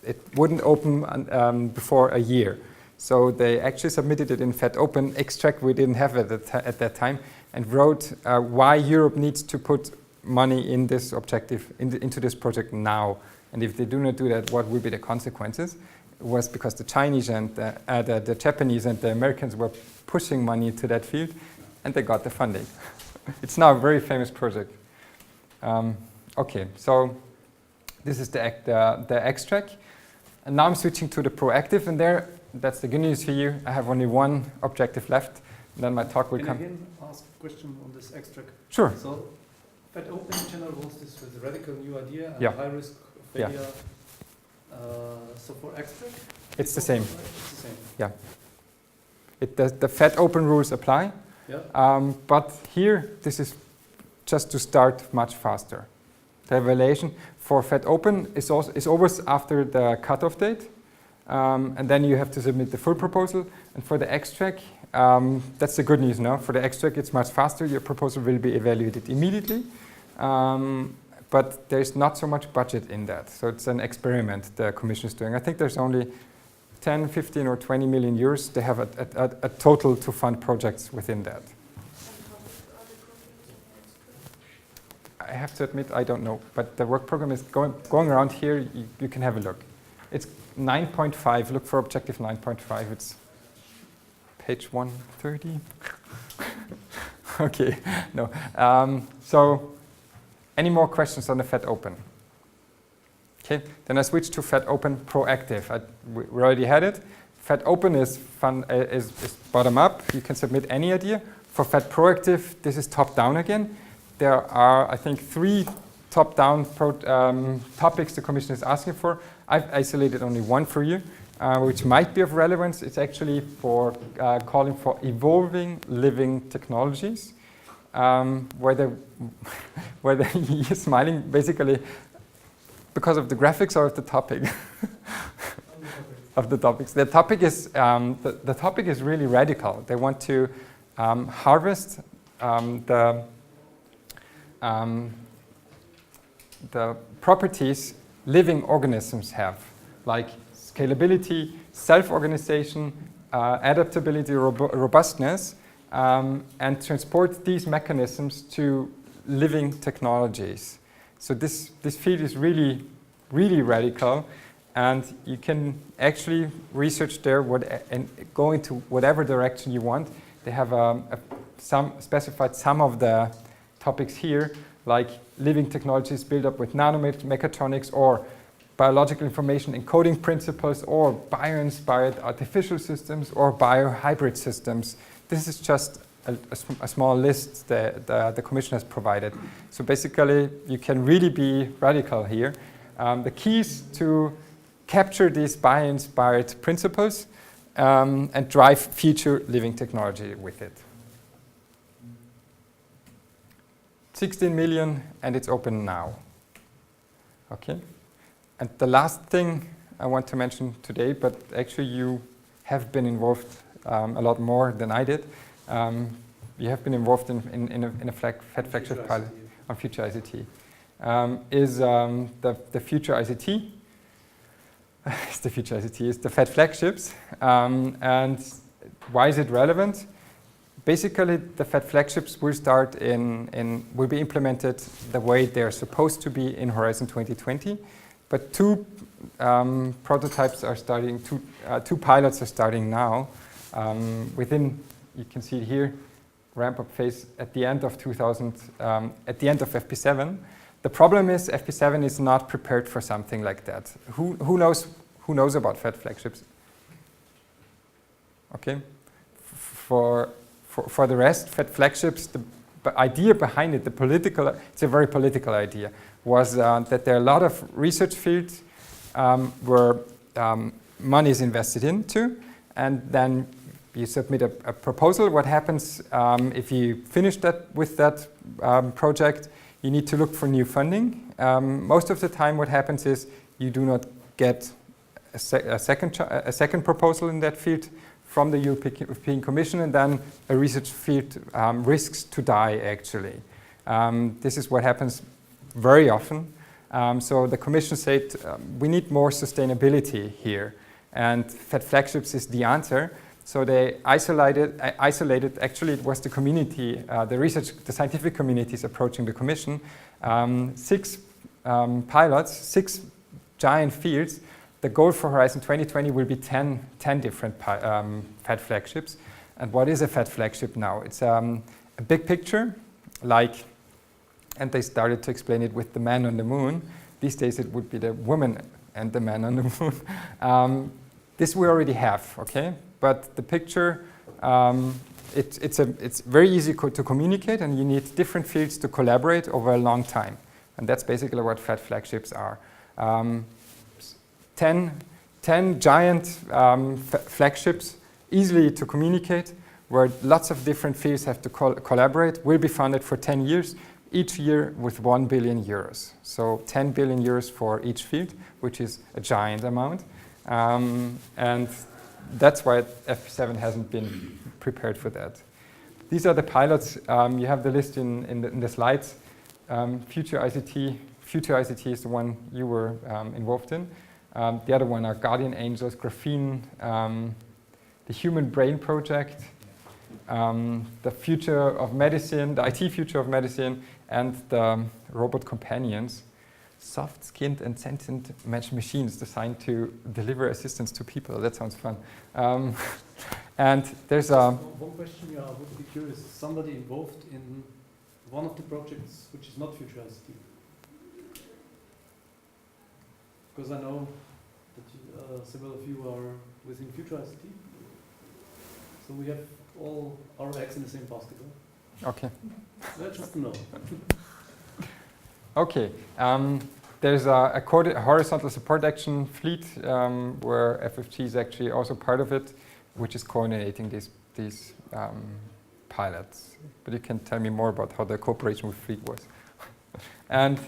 it wouldn't open before a year. So they actually submitted it in FET Open extract. We didn't have it at that time, and wrote why Europe needs to put money in this objective, into this project now. And if they do not do that, what will be the consequences? It was because the Chinese and the Japanese and the Americans were pushing money into that field, and they got the funding. It's now a very famous project. Okay, so this is the extract. And now I'm switching to the proactive, and that's the good news for you. I have only one objective left, and then my talk will come. Can I again ask a question on this extract? Sure. So, FET Open in general was this with a radical new idea and Yeah. high risk of Yeah. failure. So for extract? It's the same. It's the same. The FET Open rules apply, Yeah. but here this is just to start much faster. The evaluation for FET Open is always after the cutoff date, and then you have to submit the full proposal. And for the extract, that's the good news now. For the extract, it's much faster. Your proposal will be evaluated immediately, but there's not so much budget in that. So it's an experiment the Commission is doing. I think there's only 10, 15, or 20 million euros. They have a total to fund projects within that. I have to admit, I don't know, but the work program is going around here. You can have a look. It's 9.5. Look for objective 9.5. It's page 130. Okay, no. So, any more questions on the FET Open? Okay, then I switch to FET Open Proactive. We already had it. FET Open is bottom up. You can submit any idea. For FET Proactive, this is top down again. There are, I think, 3 top-down topics the Commission is asking for. I've isolated only one for you, which might be of relevance. It's actually for calling for evolving living technologies. Whether you're smiling, basically, because of the graphics or of the topic? Of the topics. The topic is really radical. They want to harvest the properties living organisms have, like scalability, self-organization, adaptability, robustness, and transport these mechanisms to living technologies. So this field is really, really radical, and you can actually research there and go into whatever direction you want. They have specified some of the topics here, like living technologies built up with nanomechatronics or biological information encoding principles or bio-inspired artificial systems or bio-hybrid systems. This is just a small list that the Commission has provided. So basically, you can really be radical here. The key is to capture these bio-inspired principles and drive future living technology with it. 16 million, and it's open now. Okay? And the last thing I want to mention today, but actually you have been involved a lot more than I did. You have been involved in a FET flagship pilot on Future ICT. Is the Future ICT. It's the Future ICT, it's the FET flagships. And why is it relevant? Basically, the FET flagships will will be implemented the way they're supposed to be in Horizon 2020. But 2 prototypes are starting, 2 pilots are starting now. You can see here, ramp-up phase at the end of at the end of FP7. The problem is FP7 is not prepared for something like that. Who knows about FET flagships? Okay, for the rest, FET flagships, the idea behind it, it's a very political idea, was that there are a lot of research fields where money is invested into, and then you submit a proposal. What happens if you finish with that project? You need to look for new funding. Most of the time what happens is you do not get a second proposal in that field from the European Commission, and then a research field risks to die, actually. This is what happens very often. So the Commission said we need more sustainability here, and fat flagships is the answer. So they isolated. Actually, it was the community, the scientific communities approaching the Commission. 6 pilots, 6 giant fields. The goal for Horizon 2020 will be 10 different fat flagships. And what is a fat flagship now? It's a big picture, like, and they started to explain it with the man on the moon. These days it would be the woman and the man on the moon. This we already have, okay? But the picture, it's very easy to communicate, and you need different fields to collaborate over a long time. And that's basically what fat flagships are. 10 giant flagships, easily to communicate, where lots of different fields have to collaborate, will be funded for 10 years, each year with 1 billion euros. So 10 billion euros for each field, which is a giant amount. And that's why FP7 hasn't been prepared for that. These are the pilots. You have the list in the slides. Future ICT is the one you were involved in. The other one are Guardian Angels, Graphene, the Human Brain Project, the Future of Medicine, the IT Future of Medicine, and the Robot Companions. Soft-skinned and sentient machines designed to deliver assistance to people. That sounds fun. And there's a... One question I would be curious. Is somebody involved in one of the projects which is not Future ICT? Because I know that several of you are within Future ICT. So we have all our eggs in the same basket. Okay. That's just to know. Okay. There's a horizontal support action fleet where FFG is actually also part of it, which is coordinating these pilots. But you can tell me more about how the cooperation with fleet was. And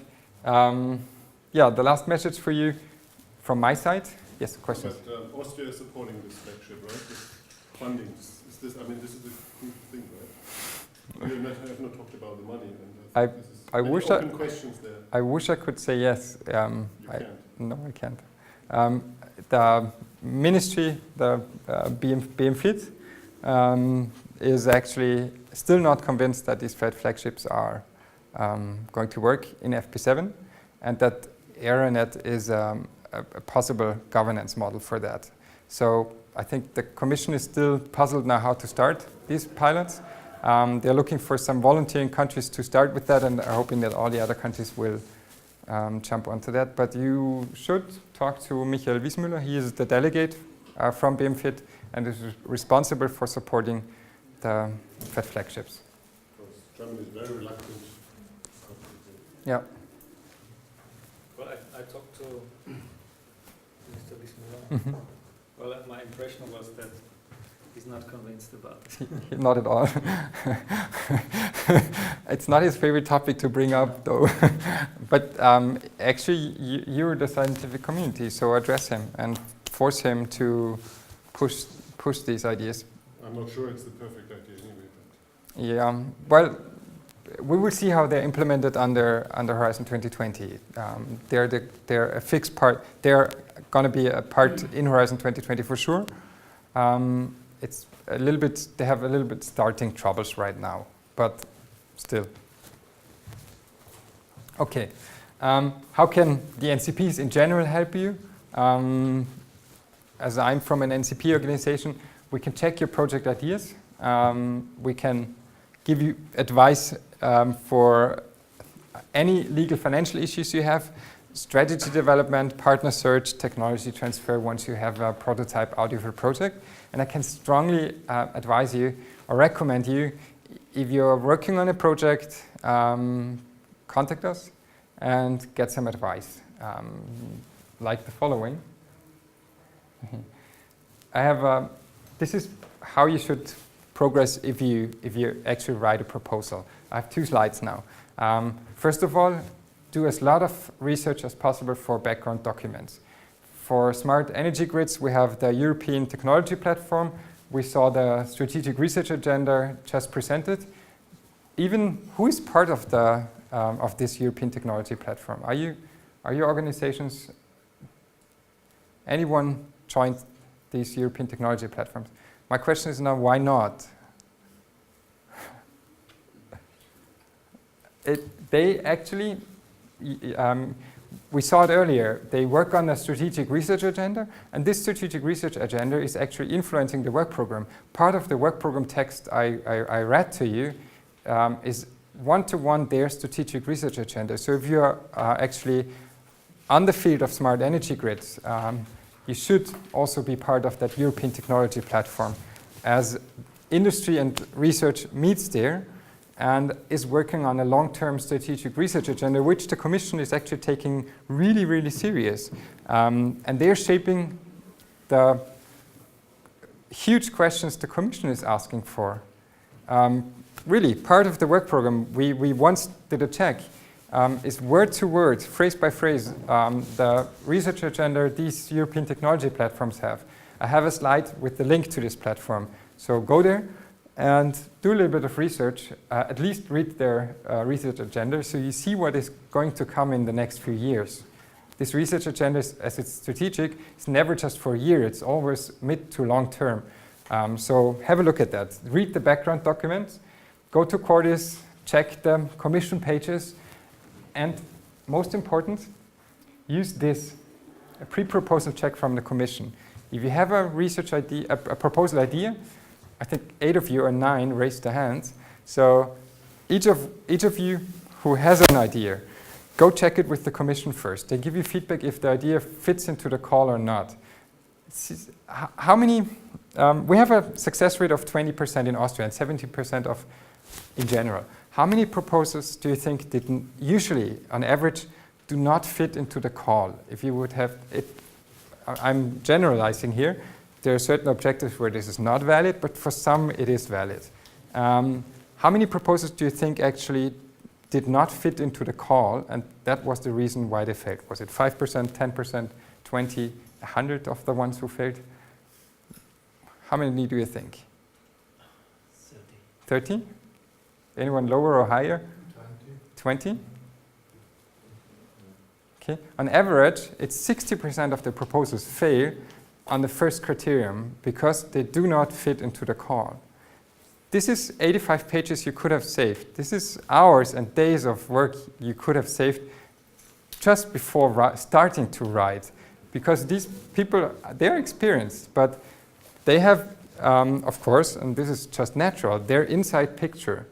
yeah, the last message for you from my side. Yes, questions? But Austria is supporting this flagship, right? This funding. Is this? I mean, this is a good thing, right? We have not talked about the money. And I wish I, questions there. I wish I could say yes. You can't. No, I can't. The ministry, the BMFIT, is actually still not convinced that these fat flagships are going to work in FP7, and that AeroNet is a possible governance model for that. So I think the Commission is still puzzled now how to start these pilots. They're looking for some volunteering countries to start with that, and are hoping that all the other countries will jump onto that. But you should talk to Michael Wiesmüller. He is the delegate from BMFIT and is responsible for supporting the fat flagships. Because Germany is very reluctant. Yeah. Well, I talked to Mr. Wiesmüller. Well, my impression was that he's not convinced about it. Not at all. It's not his favorite topic to bring up, though. But actually, you're the scientific community, so address him and force him to push these ideas. I'm not sure it's the perfect idea anyway. But Yeah. Well, we will see how they're implemented under Horizon 2020. They're a fixed part. They're going to be a part in Horizon 2020 for sure. It's a little bit. They have a little bit starting troubles right now, but still. Okay. How can the NCPs in general help you? As I'm from an NCP organization, we can check your project ideas. We can give you advice for any legal financial issues you have, strategy development, partner search, technology transfer once you have a prototype out of your project. And I can strongly advise you or recommend you, if you're working on a project, contact us and get some advice, like the following. I have this is how you should progress if you actually write a proposal. I have 2 slides now. First of all, do as lot of research as possible for background documents. For smart energy grids, we have the European Technology Platform. We saw the strategic research agenda just presented. Even who is part of the of this European Technology Platform? Are you Are your organizations, anyone joined these European technology platforms? My question is now, why not? They actually, we saw it earlier, they work on a strategic research agenda, and this strategic research agenda is actually influencing the work program. Part of the work program text I read to you is one-to-one their strategic research agenda. So if you're actually on the field of smart energy grids, you should also be part of that European technology platform, as industry and research meets there and is working on a long-term strategic research agenda, which the Commission is actually taking really, really serious. And they're shaping the huge questions the Commission is asking for. Really, part of the work program, we once did a check, is word to word, phrase by phrase, the research agenda these European technology platforms have. I have a slide with the link to this platform. So go there and do a little bit of research, at least read their research agenda so you see what is going to come in the next few years. This research agenda, as it's strategic, is never just for a year, it's always mid to long term. So have a look at that. Read the background documents, go to Cordis, check the Commission pages, and most important, use this, a pre-proposal check from the Commission. If you have a research idea, a proposal idea, I think 8 of you or 9 raised their hands. So each of you who has an idea, go check it with the Commission first. They give you feedback if the idea fits into the call or not. How many, we have a success rate of 20% in Austria and 70% in general. How many proposals do you think didn't usually, on average, do not fit into the call? If you would have it, I'm generalizing here. There are certain objectives where this is not valid, but for some it is valid. How many proposals do you think actually did not fit into the call, and that was the reason why they failed? Was it 5%, 10%, 20, 100 of the ones who failed? How many do you think? 30. 30? Anyone lower or higher? 20. 20? Okay. On average, it's 60% of the proposals fail on the first criterion because they do not fit into the call. This is 85 pages you could have saved. This is hours and days of work you could have saved just before starting to write, because these people, they're experienced, but they have, of course, and this is just natural, their inside picture.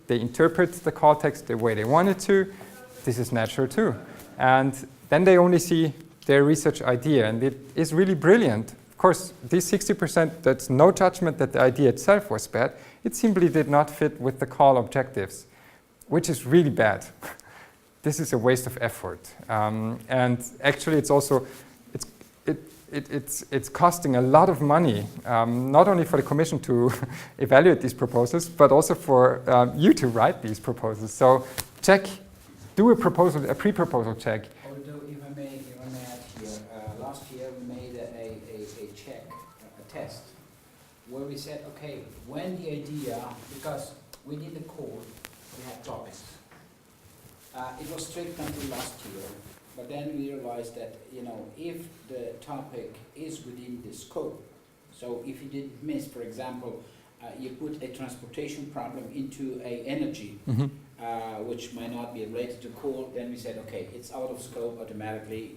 They interpret the call text the way they want it to. This is natural too. And then they only see their research idea, and it is really brilliant. Of course, these 60%, that's no judgment that the idea itself was bad. It simply did not fit with the call objectives, which is really bad. This is a waste of effort. And actually, it's also, it's costing a lot of money, not only for the Commission to evaluate these proposals, but also for you to write these proposals. So check, do a proposal, a pre-proposal check. Although, if I may add here, last year we made a check, a test, where we said, okay, when the idea, because within the code we had topics. It was strict until last year. But then we realized that, if the topic is within the scope, so if you didn't miss, for example, you put a transportation problem into a energy, which might not be related to coal, then we said, okay, it's out of scope automatically,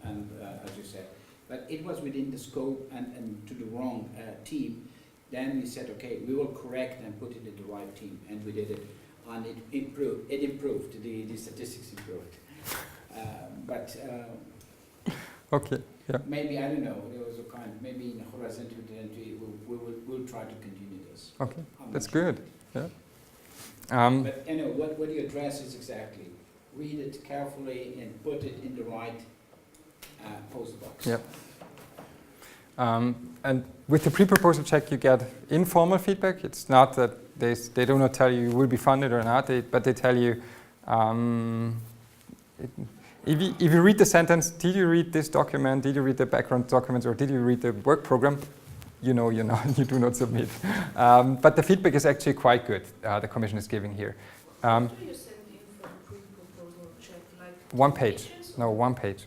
and as you said. But it was within the scope and to the wrong team. Then we said, okay, we will correct and put it in the right team, and we did it, and it improved. It improved. The statistics improved. Okay. Yeah. Maybe, I don't know, there was a kind, maybe in Horizon 2020 we'll try to continue this. Okay, that's good. Yeah. But what you address is exactly, read it carefully and put it in the right post box. Yep. And with the pre-proposal check, you get informal feedback. It's not that they do not tell you will be funded or not, but they tell you, if you read the sentence, did you read this document, did you read the background documents, or did you read the work program? You do not submit. But the feedback is actually quite good, the Commission is giving here. What do you send in for a pre-proposal check? Like 1 page. Pages No, one page.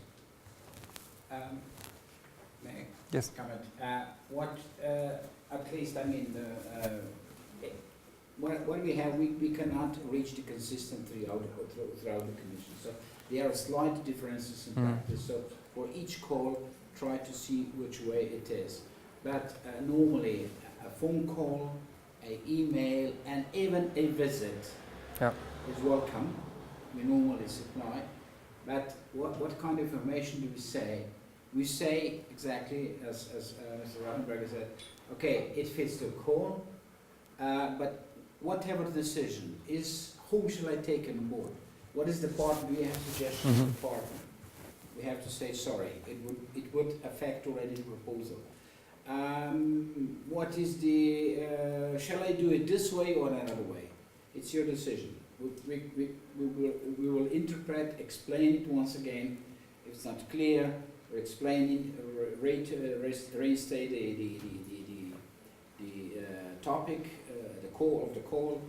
May I Yes. comment? At least, I mean, what we have, we cannot reach the consistent throughout the commission. So there are slight differences in practice. So for each call, try to see which way it is. But normally, a phone call, an email, and even a visit is welcome. We normally supply. But what kind of information do we say? We say exactly as Mr. Rattenberger said, okay, it fits the call, but whatever the decision is, who shall I take on board? What is the partner? Do we have suggestions for the partner? We have to say, sorry, it would affect already the proposal. What is the, shall I do it this way or another way? It's your decision. We will interpret, explain it once again. If it's not clear, we explain it, restate the topic, the core of the call,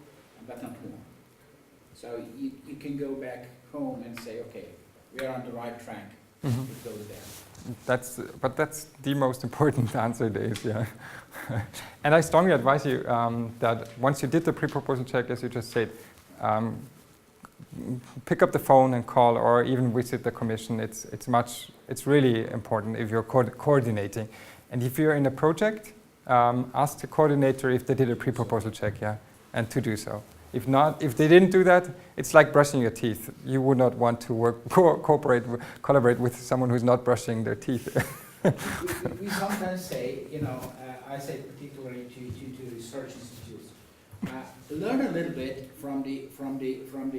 but not more. So you can go back home and say, okay, we are on the right track. It goes there. But that's the most important answer, Dave. Yeah. And I strongly advise you that once you did the pre-proposal check, as you just said, pick up the phone and call, or even visit the commission. It's really important if you're coordinating. And if you're in a project, ask the coordinator if they did a pre-proposal check, and to do so. If not, if they didn't do that, it's like brushing your teeth. You would not want to collaborate with someone who's not brushing their teeth. we sometimes say, I say particularly to research institutes, learn a little bit from the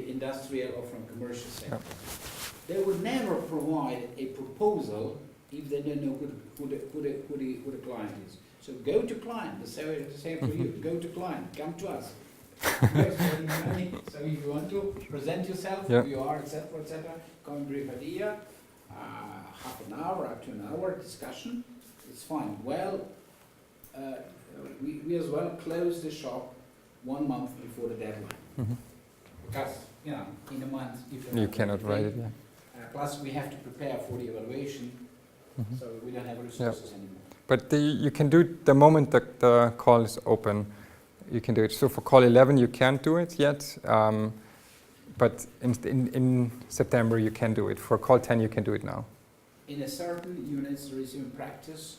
industrial or from commercial sector. They would never provide a proposal if they don't know who the client is. So go to client. The same for you. Go to client. Come to us. So if you want to present yourself, who you are, etc., come and brief idea, half an hour up to an hour discussion, it's fine. Well, we as well close the shop 1 month before the deadline. Because, in a month you cannot write it. Plus we have to prepare for the evaluation, so we don't have resources anymore. But you can do it the moment that the call is open. You can do it. So for call 11, you can't do it yet, but in September you can do it. For call 10, you can do it now. In a certain units, there is in practice,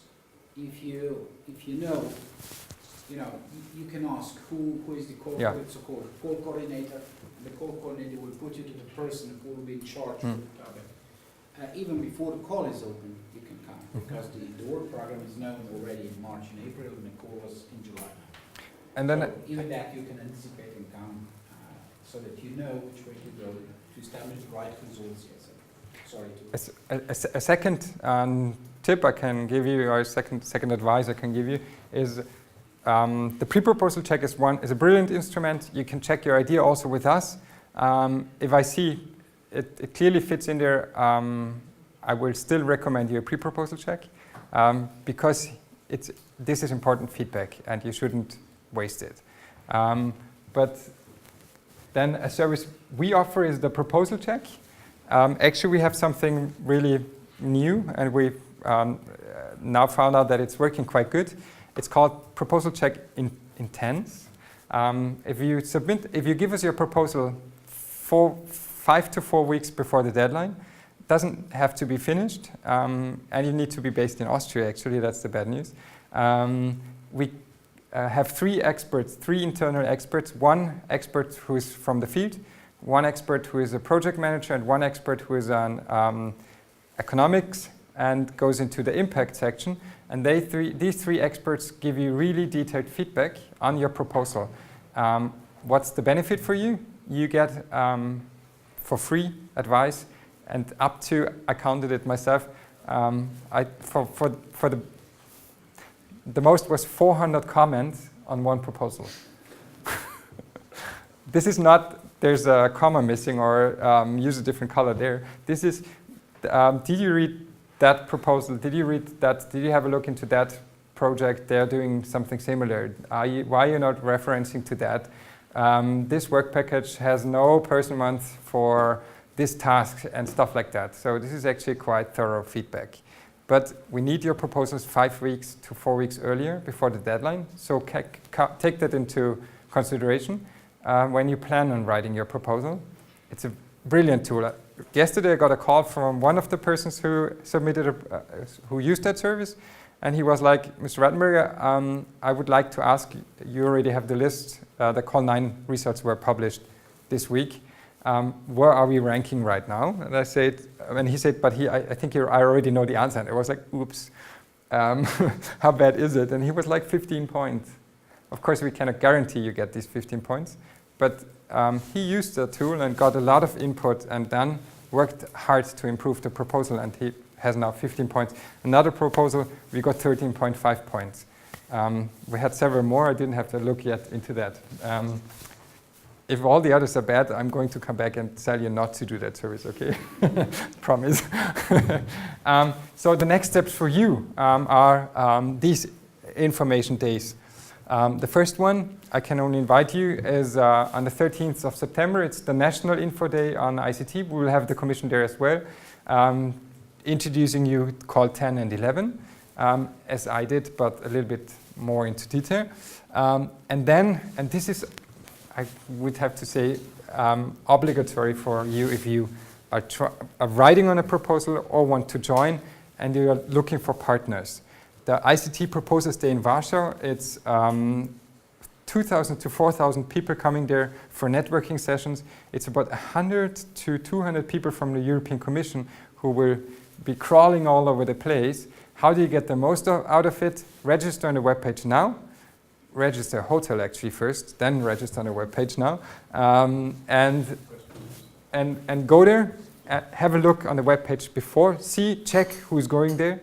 if you know, you can ask who is the call, it's a call coordinator. And the call coordinator will put you to the person who will be in charge of the topic. Even before the call is open, you can come, because the work program is known already in March and April, and the call was in July now. And then, so even that you can anticipate and come, so that you know which way to go to establish the right results. Sorry. A second tip I can give you, or second advice I can give you, is the pre-proposal check is a brilliant instrument. You can check your idea also with us. If I see it clearly fits in there, I will still recommend you a pre-proposal check, because this is important feedback and you shouldn't waste it. But then a service we offer is the proposal check. Actually, we have something really new, and we've now found out that it's working quite good. It's called proposal check intense. If you give us your proposal 5 to 4 weeks before the deadline, it doesn't have to be finished, and you need to be based in Austria. Actually, that's the bad news. We have 3 internal experts, 1 expert who is from the field, 1 expert who is a project manager, and 1 expert who is on economics and goes into the impact section. And these 3 experts give you really detailed feedback on your proposal. What's the benefit for you? You get for free advice, and up to, I counted it myself, for the most was 400 comments on 1 proposal. This is not, there's a comma missing or use a different color there. This is, did you read that proposal? Did you read that? Did you have a look into that project? They're doing something similar. Why are you not referencing to that? This work package has no person month for this task and stuff like that. So this is actually quite thorough feedback. But we need your proposals 5 weeks to 4 weeks earlier before the deadline. So take that into consideration when you plan on writing your proposal. It's a brilliant tool. Yesterday I got a call from one of the persons who submitted, who used that service, and he was like, Mr. Rattenberger, I would like to ask, you already have the list, the Call 9 results were published this week. Where are we ranking right now? And I said, and he said, but I think I already know the answer. And I was like, oops, how bad is it? And he was like 15 points. Of course, we cannot guarantee you get these 15 points, but he used the tool and got a lot of input and then worked hard to improve the proposal, and he has now 15 points. Another proposal, we got 13.5 points. We had several more. I didn't have to look yet into that. If all the others are bad, I'm going to come back and tell you not to do that service, okay? Promise. So the next steps for you are these information days. The first one, I can only invite you, is on the 13th of September. It's the National Info Day on ICT. We will have the Commission there as well, introducing you Call 10 and 11, as I did, but a little bit more into detail. And this is, I would have to say, obligatory for you if you are writing on a proposal or want to join and you are looking for partners. The ICT Proposals Day in Warsaw, it's 2,000 to 4,000 people coming there for networking sessions. It's about 100 to 200 people from the European Commission who will be crawling all over the place. How do you get the most out of it? Register on the webpage now. Register hotel actually first, then register on the webpage now, and go there, have a look on the webpage before, check who's going there,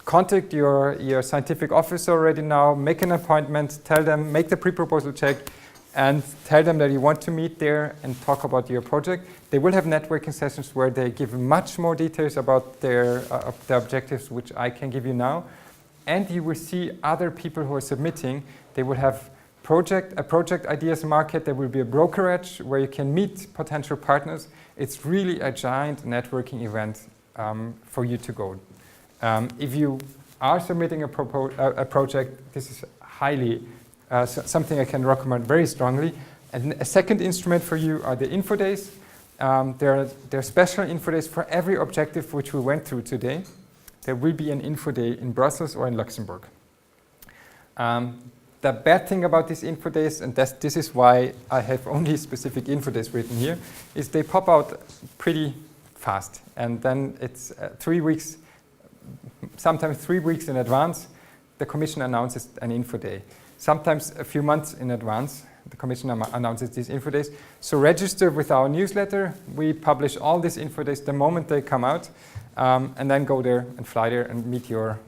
contact your scientific officer already now, make an appointment, tell them, make the pre-proposal check, and tell them that you want to meet there and talk about your project. They will have networking sessions where they give much more details about their objectives, which I can give you now. And you will see other people who are submitting. They will have a project ideas market. There will be a brokerage where you can meet potential partners. It's really a giant networking event for you to go. If you are submitting a project, this is highly something I can recommend very strongly. And a second instrument for you are the info days. There are special info days for every objective which we went through today. There will be an info day in Brussels or in Luxembourg. The bad thing about these info days, and this is why I have only specific info days written here, is they pop out pretty fast. And then it's 3 weeks, sometimes 3 weeks in advance, the Commission announces an info day. Sometimes a few months in advance, the Commission announces these info days. So register with our newsletter. We publish all these info days the moment they come out. And then go there and fly there and meet your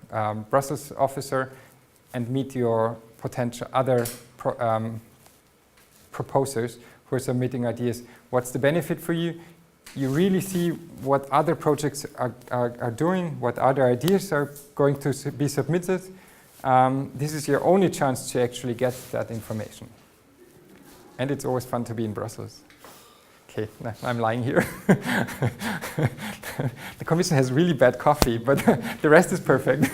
Brussels officer and meet your potential other proposers who are submitting ideas. What's the benefit for you? You really see what other projects are doing, what other ideas are going to be submitted. This is your only chance to actually get that information. And it's always fun to be in Brussels. Okay, no, I'm lying here. The Commission has really bad coffee, but the rest is perfect. It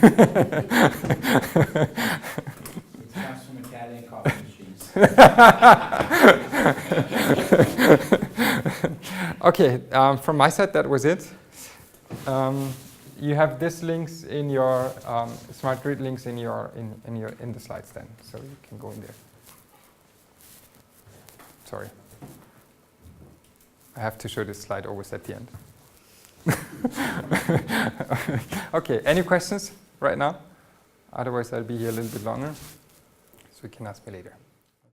comes from Italian coffee machines. Okay, from my side, that was it. You have these links in your smart grid links in the slides then, so you can go in there. Sorry. I have to show this slide always at the end. Okay, any questions right now? Otherwise, I'll be here a little bit longer, so you can ask me later.